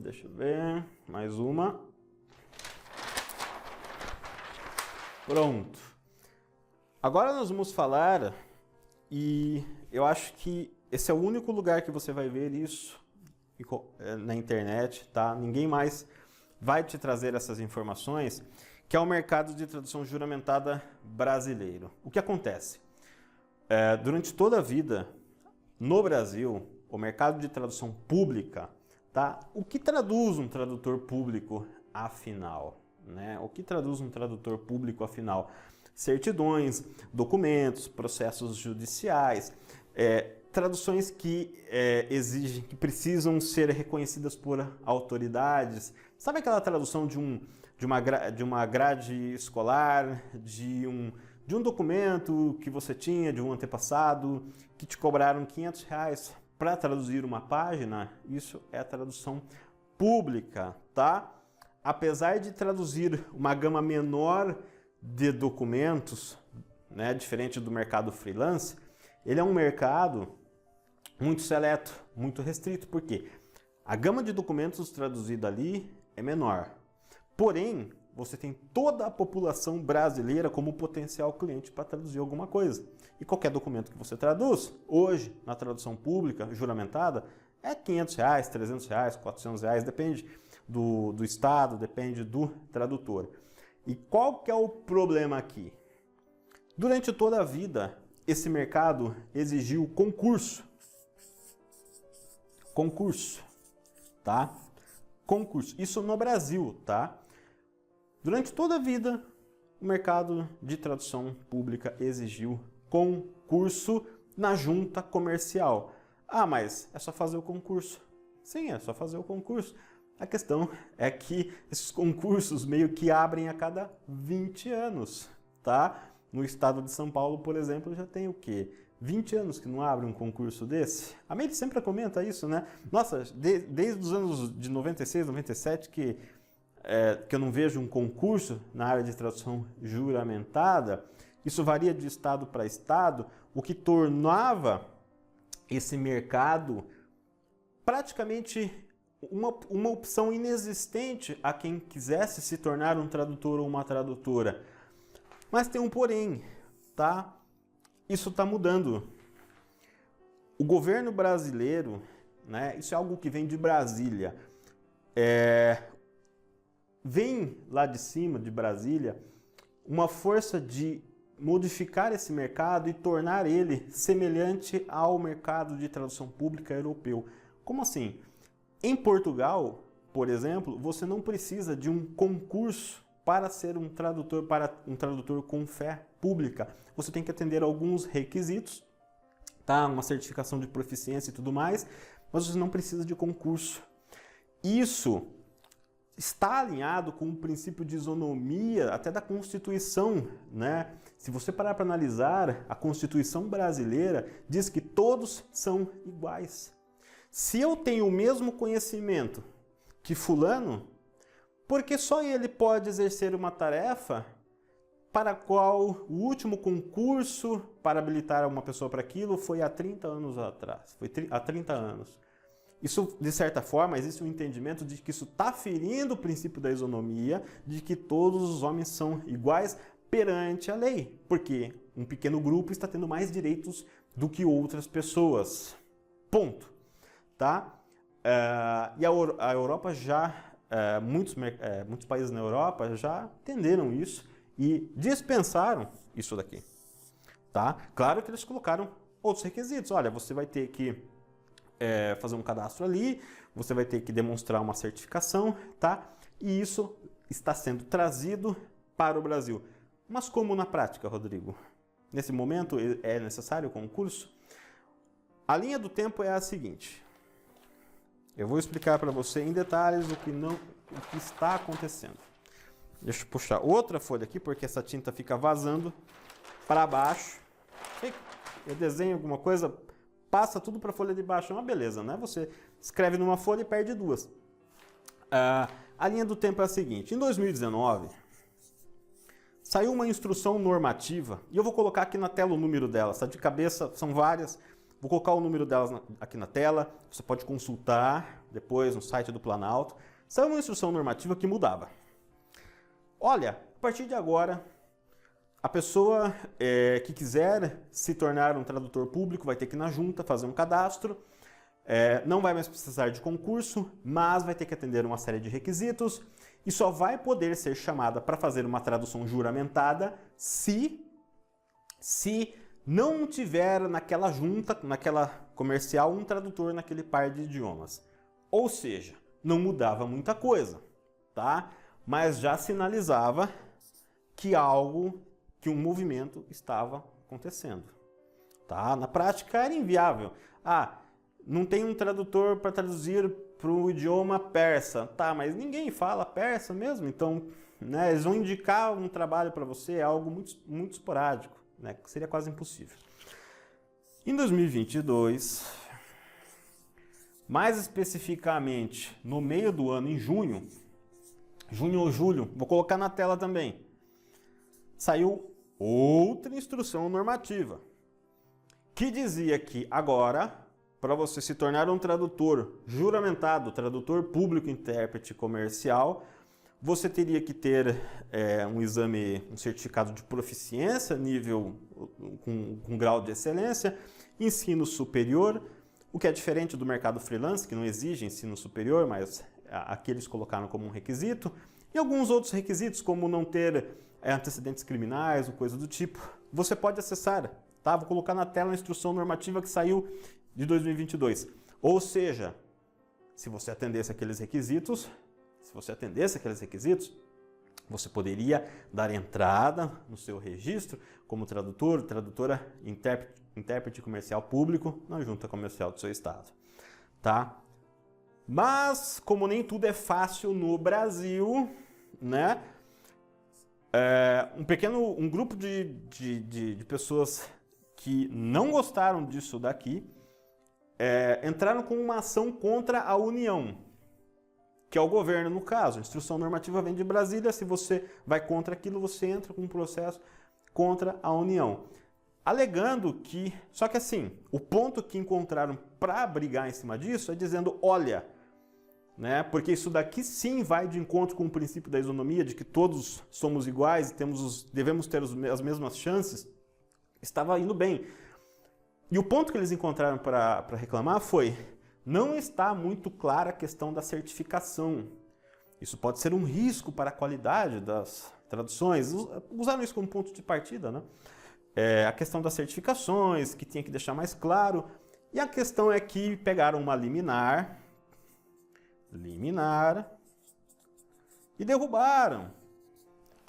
Deixa eu ver. Mais uma. Pronto. Agora nós vamos falar, e eu acho que esse é o único lugar que você vai ver isso na internet, tá? Ninguém mais vai te trazer essas informações, que é o mercado de tradução juramentada brasileiro. O que acontece? Durante toda a vida, no Brasil, o mercado de tradução pública, tá? O que traduz um tradutor público, afinal? Né? O que traduz um tradutor público, afinal? Certidões, documentos, processos judiciais, traduções que exigem, que precisam ser reconhecidas por autoridades. Sabe aquela tradução de uma grade escolar, de um documento que você tinha, de um antepassado, que te cobraram R$500 para traduzir uma página? Isso é a tradução pública, tá? Apesar de traduzir uma gama menor de documentos, né, diferente do mercado freelance, ele é um mercado muito seleto, muito restrito, porque a gama de documentos traduzida ali é menor. Porém, você tem toda a população brasileira como potencial cliente para traduzir alguma coisa. E qualquer documento que você traduz, hoje, na tradução pública, juramentada, é R$500, R$300, R$400, depende do estado, depende do tradutor. E qual que é o problema aqui? Durante toda a vida, esse mercado exigiu concurso. Concurso, tá? Concurso. Isso no Brasil, tá? Durante toda a vida, o mercado de tradução pública exigiu concurso na junta comercial. Mas é só fazer o concurso. Sim, é só fazer o concurso. A questão é que esses concursos meio que abrem a cada 20 anos, tá? No estado de São Paulo, por exemplo, já tem o quê? 20 anos que não abre um concurso desse? A Meire sempre comenta isso, né? Nossa, desde os anos de 96, 97 que eu não vejo um concurso na área de tradução juramentada. Isso varia de estado para estado, o que tornava esse mercado praticamente uma opção inexistente a quem quisesse se tornar um tradutor ou uma tradutora. Mas tem um porém, tá? Isso está mudando. O governo brasileiro, né, isso é algo que vem de Brasília, vem lá de cima, de Brasília, uma força de modificar esse mercado e tornar ele semelhante ao mercado de tradução pública europeu. Como assim? Em Portugal, por exemplo, você não precisa de um concurso para ser um tradutor com fé pública. Você tem que atender alguns requisitos, tá? Uma certificação de proficiência e tudo mais, mas você não precisa de concurso. Isso está alinhado com o princípio de isonomia até da Constituição, né? Se você parar para analisar, a Constituição brasileira diz que todos são iguais. Se eu tenho o mesmo conhecimento que fulano, por que só ele pode exercer uma tarefa para a qual o último concurso para habilitar uma pessoa para aquilo foi há 30 anos atrás, foi há 30 anos. Isso, de certa forma, existe um entendimento de que isso está ferindo o princípio da isonomia, de que todos os homens são iguais perante a lei, porque um pequeno grupo está tendo mais direitos do que outras pessoas. Ponto. Tá? E a Europa já, muitos países na Europa já entenderam isso e dispensaram isso daqui. Tá? Claro que eles colocaram outros requisitos. Olha, você vai ter que fazer um cadastro ali, você vai ter que demonstrar uma certificação, tá? E isso está sendo trazido para o Brasil. Mas como na prática, Rodrigo? Nesse momento é necessário o concurso? A linha do tempo é a seguinte. Eu vou explicar para você em detalhes o que está acontecendo. Deixa eu puxar outra folha aqui, porque essa tinta fica vazando para baixo. Eu desenho alguma coisa, passa tudo para a folha de baixo. É uma beleza, né? Você escreve numa folha e perde duas. A linha do tempo é a seguinte. Em 2019, saiu uma instrução normativa, e eu vou colocar aqui na tela o número delas, tá? De cabeça, são várias. Vou colocar o número delas aqui na tela, você pode consultar depois no site do Planalto. Saiu uma instrução normativa que mudava. Olha, a partir de agora, a pessoa que quiser se tornar um tradutor público vai ter que ir na junta, fazer um cadastro, não vai mais precisar de concurso, mas vai ter que atender uma série de requisitos e só vai poder ser chamada para fazer uma tradução juramentada se não tiver naquela junta, naquela comercial, um tradutor naquele par de idiomas. Ou seja, não mudava muita coisa, tá? Mas já sinalizava que um movimento estava acontecendo, tá? Na prática era inviável. Não tem um tradutor para traduzir para o idioma persa, tá? Mas ninguém fala persa mesmo, então, né, eles vão indicar um trabalho para você, é algo muito, muito esporádico, né, que seria quase impossível. Em 2022, mais especificamente no meio do ano, em junho ou julho, vou colocar na tela também, saiu outra instrução normativa que dizia que agora, para você se tornar um tradutor juramentado, tradutor público, intérprete comercial, você teria que ter um exame, um certificado de proficiência, nível com grau de excelência, ensino superior, o que é diferente do mercado freelance, que não exige ensino superior, mas aqui eles colocaram como um requisito, e alguns outros requisitos, como não ter antecedentes criminais ou coisa do tipo. Você pode acessar, tá? Vou colocar na tela a instrução normativa que saiu de 2022. Ou seja, se você atendesse aqueles requisitos, você poderia dar entrada no seu registro como tradutor, tradutora, intérprete comercial público na junta comercial do seu estado, tá? Mas, como nem tudo é fácil no Brasil, né? Um grupo de pessoas que não gostaram disso daqui entraram com uma ação contra a União, que é o governo no caso. A instrução normativa vem de Brasília, se você vai contra aquilo, você entra com um processo contra a União. Alegando que, só que assim, o ponto que encontraram para brigar em cima disso é dizendo, olha, né, porque isso daqui sim vai de encontro com o princípio da isonomia, de que todos somos iguais e devemos ter as mesmas chances, estava indo bem. E o ponto que eles encontraram para reclamar foi, não está muito clara a questão da certificação. Isso pode ser um risco para a qualidade das traduções. Usaram isso como ponto de partida, né? A questão das certificações, que tinha que deixar mais claro. E a questão é que pegaram uma liminar, e derrubaram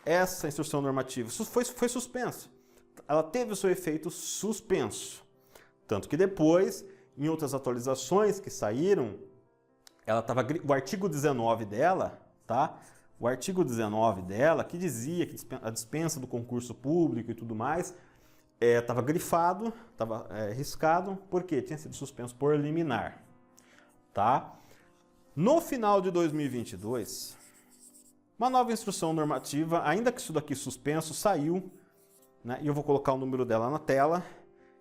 essa instrução normativa. Isso foi suspenso. Ela teve o seu efeito suspenso. Tanto que depois, em outras atualizações que saíram, o artigo 19 dela, tá? O artigo 19 dela, que dizia que a dispensa do concurso público e tudo mais, estava grifado, estava riscado, porque tinha sido suspenso por liminar, tá? No final de 2022, uma nova instrução normativa, ainda que isso daqui suspenso, saiu, né? E eu vou colocar o número dela na tela.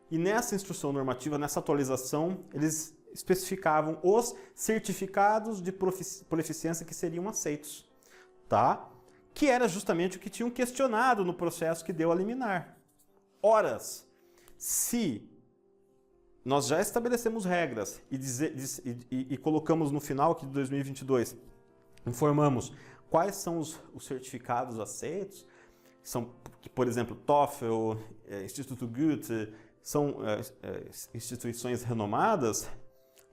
E nessa instrução normativa, nessa atualização, eles especificavam os certificados de proficiência que seriam aceitos, tá? Que era justamente o que tinham questionado no processo que deu a liminar. Ora, se nós já estabelecemos regras e colocamos no final aqui de 2022, informamos quais são os certificados aceitos, que, por exemplo, TOEFL, Instituto Goethe, são instituições renomadas,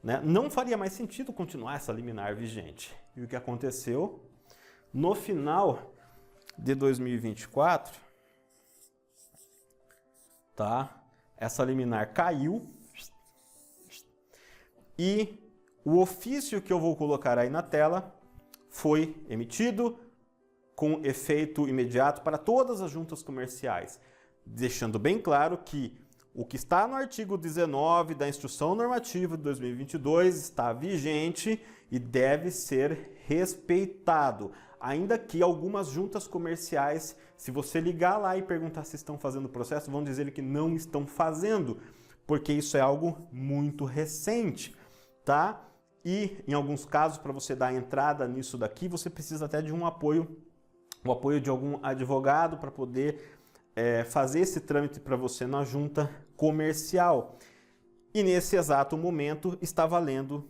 né, não faria mais sentido continuar essa liminar vigente. E o que aconteceu? No final de 2024, tá? Essa liminar caiu e o ofício que eu vou colocar aí na tela foi emitido com efeito imediato para todas as juntas comerciais, deixando bem claro que o que está no artigo 19 da Instrução Normativa de 2022 está vigente e deve ser respeitado. Ainda que algumas juntas comerciais, se você ligar lá e perguntar se estão fazendo o processo, vão dizer que não estão fazendo, porque isso é algo muito recente, tá? E, em alguns casos, para você dar entrada nisso daqui, você precisa até de o apoio de algum advogado para poder fazer esse trâmite para você na junta comercial. E nesse exato momento está valendo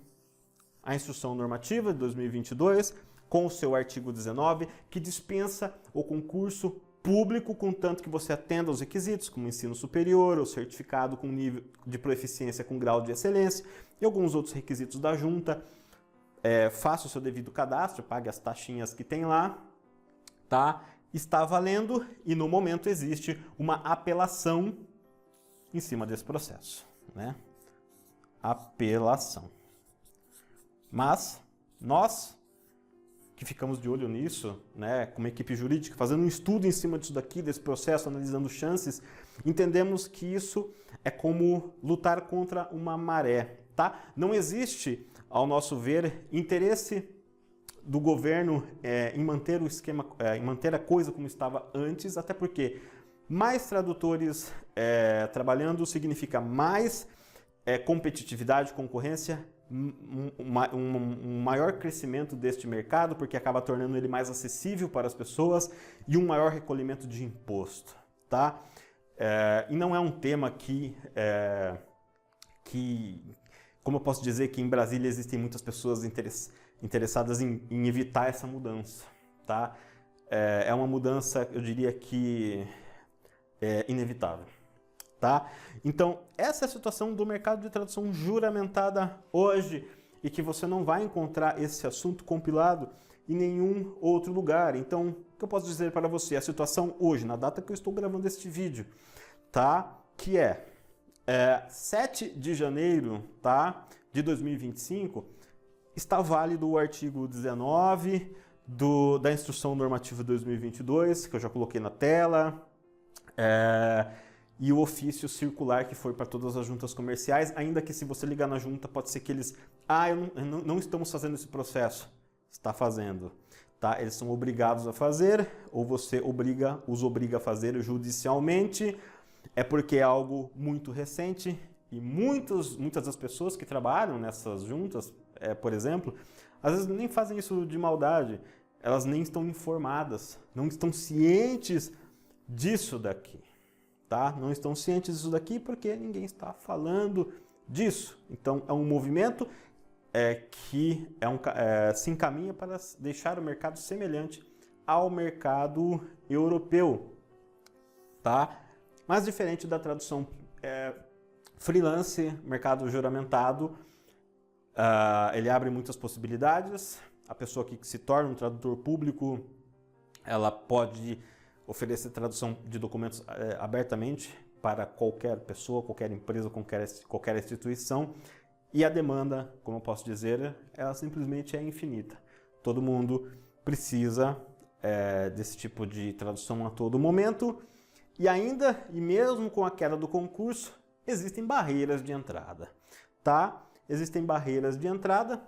a Instrução Normativa de 2022, com o seu artigo 19, que dispensa o concurso público, contanto que você atenda aos requisitos, como ensino superior, ou certificado com nível de proficiência com grau de excelência, e alguns outros requisitos da junta. Faça o seu devido cadastro, pague as taxinhas que tem lá, tá? Está valendo e no momento existe uma apelação em cima desse processo, né? Apelação. Mas nós que ficamos de olho nisso, né, como equipe jurídica, fazendo um estudo em cima disso daqui, desse processo, analisando chances, entendemos que isso é como lutar contra uma maré, tá? Não existe, ao nosso ver, interesse do governo em manter o esquema, em manter a coisa como estava antes, até porque mais tradutores trabalhando significa mais competitividade, concorrência, um maior crescimento deste mercado, porque acaba tornando ele mais acessível para as pessoas e um maior recolhimento de imposto, tá? E não é um tema que, como eu posso dizer, que em Brasília existem muitas pessoas interessadas em evitar essa mudança, tá? É uma mudança, eu diria que inevitável. Tá? Então, essa é a situação do mercado de tradução juramentada hoje e que você não vai encontrar esse assunto compilado em nenhum outro lugar. Então, o que eu posso dizer para você? A situação hoje, na data que eu estou gravando este vídeo, tá? Que é 7 de janeiro, tá? De 2025, está válido o artigo 19 da Instrução Normativa 2022, que eu já coloquei na tela, e o ofício circular que foi para todas as juntas comerciais, ainda que se você ligar na junta, pode ser que eles... não estamos fazendo esse processo. Está fazendo. Tá? Eles são obrigados a fazer, ou você os obriga a fazer judicialmente, é porque é algo muito recente, e muitas das pessoas que trabalham nessas juntas, por exemplo, às vezes nem fazem isso de maldade, elas nem estão informadas, não estão cientes disso daqui. Tá? Não estão cientes disso daqui porque ninguém está falando disso. Então, é um movimento que se encaminha para deixar o mercado semelhante ao mercado europeu. Tá? Mas diferente da tradução freelance, mercado juramentado, ele abre muitas possibilidades. A pessoa que se torna um tradutor público, ela pode oferecer tradução de documentos abertamente para qualquer pessoa, qualquer empresa, qualquer instituição, e a demanda, como eu posso dizer, ela simplesmente é infinita. Todo mundo precisa desse tipo de tradução a todo momento, e mesmo com a queda do concurso, existem barreiras de entrada, tá? Existem barreiras de entrada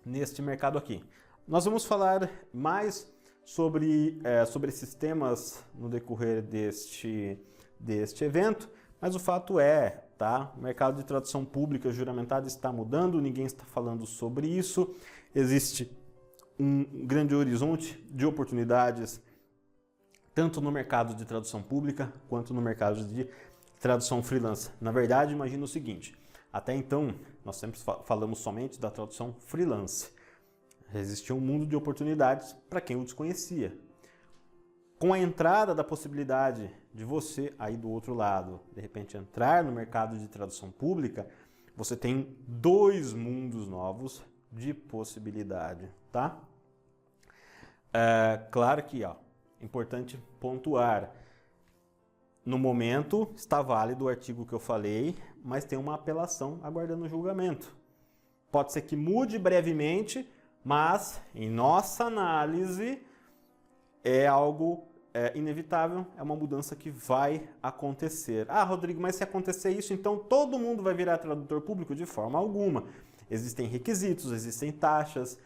neste mercado aqui. Nós vamos falar mais sobre esses temas no decorrer deste evento, mas o fato tá? O mercado de tradução pública juramentada está mudando, ninguém está falando sobre isso, existe um grande horizonte de oportunidades, tanto no mercado de tradução pública, quanto no mercado de tradução freelance. Na verdade, imagina o seguinte, até então, nós sempre falamos somente da tradução freelance. Existia um mundo de oportunidades para quem o desconhecia. Com a entrada da possibilidade de você, aí do outro lado, de repente entrar no mercado de tradução pública, você tem 2 mundos novos de possibilidade, tá? Claro que, importante pontuar, no momento está válido o artigo que eu falei, mas tem uma apelação aguardando julgamento. Pode ser que mude brevemente, mas em nossa análise é algo inevitável, é uma mudança que vai acontecer. Ah, Rodrigo, mas se acontecer isso, então todo mundo vai virar tradutor público? De forma alguma. Existem requisitos, existem taxas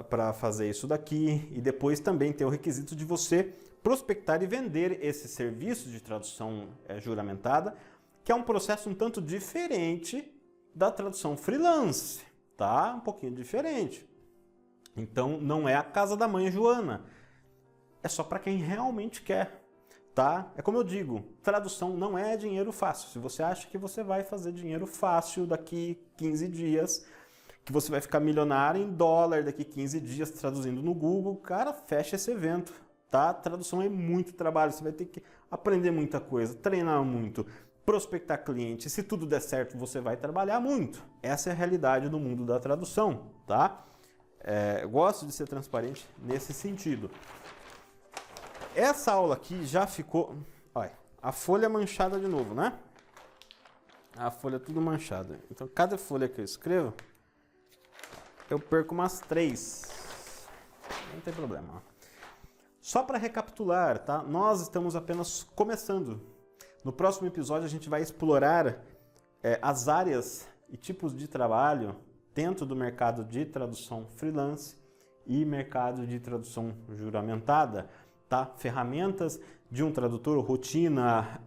para fazer isso daqui, e depois também tem o requisito de você prospectar e vender esse serviço de tradução juramentada, que é um processo um tanto diferente da tradução freelance, tá? Um pouquinho diferente. Então, não é a casa da mãe Joana. É só para quem realmente quer, tá? É como eu digo, tradução não é dinheiro fácil. Se você acha que você vai fazer dinheiro fácil daqui 15 dias, que você vai ficar milionário em dólar daqui 15 dias traduzindo no Google, cara, fecha esse evento, tá? Tradução é muito trabalho, você vai ter que aprender muita coisa, treinar muito, prospectar cliente. Se tudo der certo, você vai trabalhar muito. Essa é a realidade do mundo da tradução, tá? Eu gosto de ser transparente nesse sentido. Essa aula aqui já ficou... Olha, a folha manchada de novo, né? A folha tudo manchada. Então, cada folha que eu escrevo, eu perco umas 3. Não tem problema. Só para recapitular, tá? Nós estamos apenas começando. No próximo episódio, a gente vai explorar as áreas e tipos de trabalho dentro do mercado de tradução freelance e mercado de tradução juramentada, tá? Ferramentas de um tradutor, rotina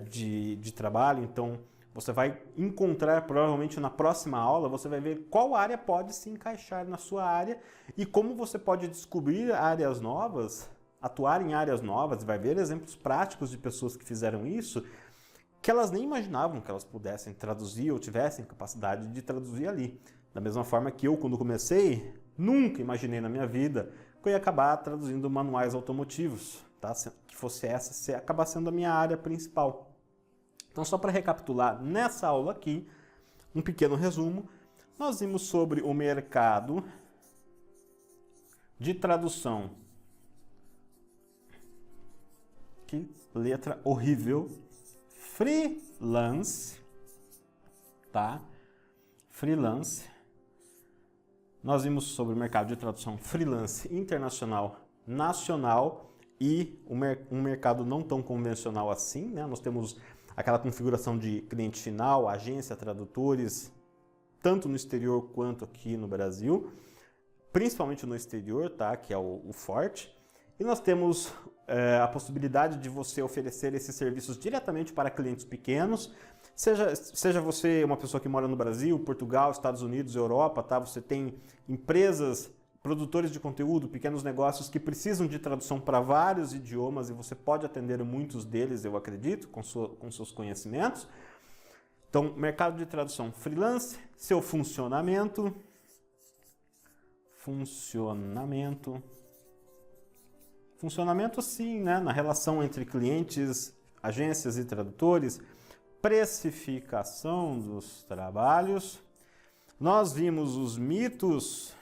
de trabalho. Então, você vai encontrar, provavelmente na próxima aula, você vai ver qual área pode se encaixar na sua área e como você pode descobrir áreas novas, atuar em áreas novas, vai ver exemplos práticos de pessoas que fizeram isso, que elas nem imaginavam que elas pudessem traduzir ou tivessem capacidade de traduzir ali. Da mesma forma que eu, quando comecei, nunca imaginei na minha vida que eu ia acabar traduzindo manuais automotivos, tá? Que fosse essa acabar sendo a minha área principal. Então, só para recapitular, nessa aula aqui, um pequeno resumo, nós vimos sobre o mercado de tradução. Que letra horrível. Freelance, tá? Freelance. Nós vimos sobre o mercado de tradução freelance internacional, nacional e um mercado não tão convencional assim, né? Nós temos aquela configuração de cliente final, agência, tradutores, tanto no exterior quanto aqui no Brasil, principalmente no exterior, tá? Que é o forte. E nós temos a possibilidade de você oferecer esses serviços diretamente para clientes pequenos, seja você uma pessoa que mora no Brasil, Portugal, Estados Unidos, Europa, tá? Você tem empresas, produtores de conteúdo, pequenos negócios que precisam de tradução para vários idiomas e você pode atender muitos deles, eu acredito, com seus conhecimentos. Então, mercado de tradução freelance, seu funcionamento. Funcionamento sim, né? Na relação entre clientes, agências e tradutores, precificação dos trabalhos. Nós vimos os mitos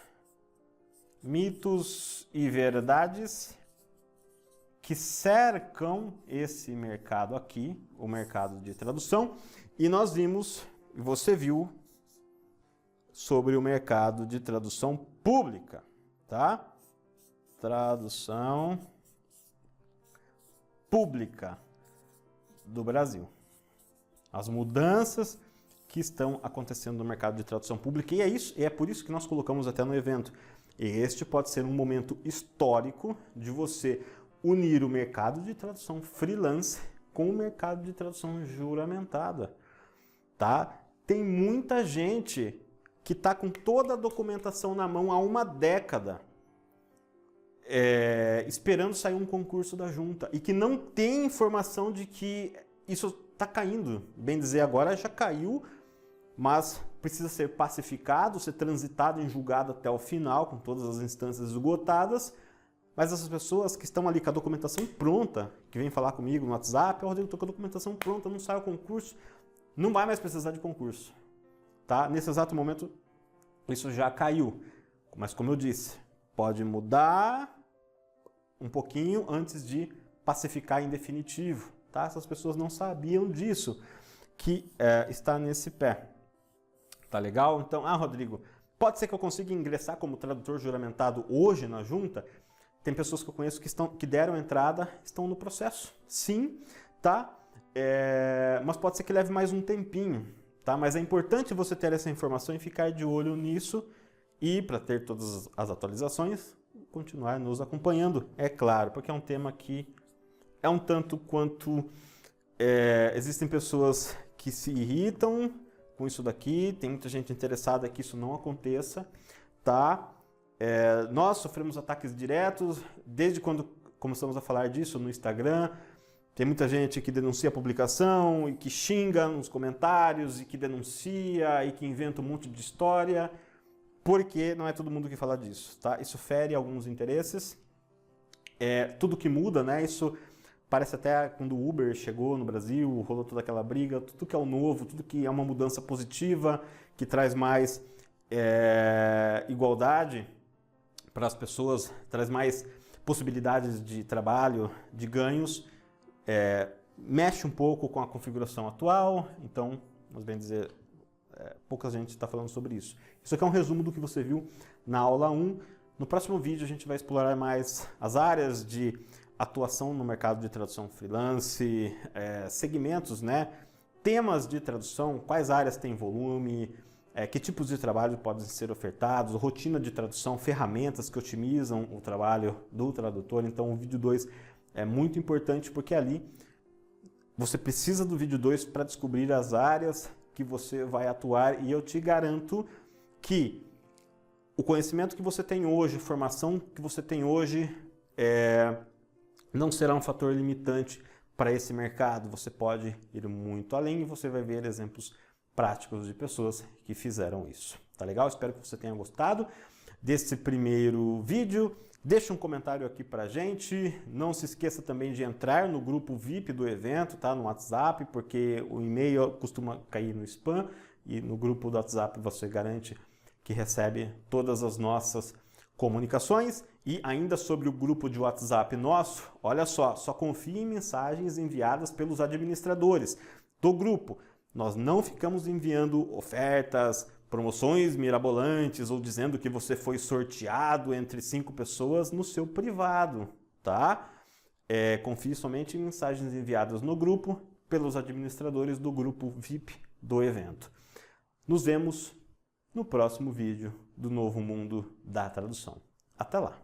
e verdades que cercam esse mercado aqui, o mercado de tradução, e nós vimos, você viu, sobre o mercado de tradução pública, tá? Tradução pública do Brasil. As mudanças que estão acontecendo no mercado de tradução pública, e é por isso que nós colocamos até no evento. Este pode ser um momento histórico de você unir o mercado de tradução freelance com o mercado de tradução juramentada, tá? Tem muita gente que está com toda a documentação na mão há uma década, esperando sair um concurso da junta e que não tem informação de que isso está caindo. Bem dizer, agora já caiu, mas precisa ser pacificado, ser transitado em julgado até o final, com todas as instâncias esgotadas, Mas essas pessoas que estão ali com a documentação pronta, que vêm falar comigo no WhatsApp, Rodrigo, estou com a documentação pronta, não sai o concurso, não vai mais precisar de concurso. Tá? Nesse exato momento, isso já caiu. Mas como eu disse, pode mudar um pouquinho antes de pacificar em definitivo. Tá? Essas pessoas não sabiam disso, que está nesse pé. Tá legal? Então, Rodrigo, pode ser que eu consiga ingressar como tradutor juramentado hoje na junta? Tem pessoas que eu conheço que deram entrada, estão no processo. Sim, tá? Mas pode ser que leve mais um tempinho, tá? Mas é importante você ter essa informação e ficar de olho nisso e, para ter todas as atualizações, continuar nos acompanhando, é claro, porque é um tema que é um tanto quanto... existem pessoas que se irritam com isso daqui, tem muita gente interessada que isso não aconteça, tá? Nós sofremos ataques diretos desde quando começamos a falar disso no Instagram. Tem muita gente que denuncia a publicação e que xinga nos comentários e que denuncia e que inventa um monte de história, porque não é todo mundo que fala disso, tá? Isso fere alguns interesses. Tudo que muda, né? Isso parece até quando o Uber chegou no Brasil, rolou toda aquela briga, tudo que é o novo, tudo que é uma mudança positiva, que traz mais igualdade para as pessoas, traz mais possibilidades de trabalho, de ganhos, mexe um pouco com a configuração atual, então, vamos bem dizer, pouca gente está falando sobre isso. Isso aqui é um resumo do que você viu na aula 1. No próximo vídeo a gente vai explorar mais as áreas de atuação no mercado de tradução freelance, segmentos, né? Temas de tradução, quais áreas têm volume, que tipos de trabalho podem ser ofertados, rotina de tradução, ferramentas que otimizam o trabalho do tradutor. Então o vídeo 2 é muito importante porque ali você precisa do vídeo 2 para descobrir as áreas que você vai atuar, e eu te garanto que o conhecimento que você tem hoje, a formação que você tem hoje, não será um fator limitante para esse mercado. Você pode ir muito além e você vai ver exemplos práticos de pessoas que fizeram isso. Tá legal? Espero que você tenha gostado desse primeiro vídeo. Deixa um comentário aqui pra gente. Não se esqueça também de entrar no grupo VIP do evento, tá? No WhatsApp, porque o e-mail costuma cair no spam e no grupo do WhatsApp você garante que recebe todas as nossas comunicações. E ainda sobre o grupo de WhatsApp nosso, olha só confie em mensagens enviadas pelos administradores do grupo. Nós não ficamos enviando ofertas, promoções mirabolantes ou dizendo que você foi sorteado entre 5 pessoas no seu privado, tá? Confie somente em mensagens enviadas no grupo pelos administradores do grupo VIP do evento. Nos vemos no próximo vídeo do Novo Mundo da Tradução. Até lá!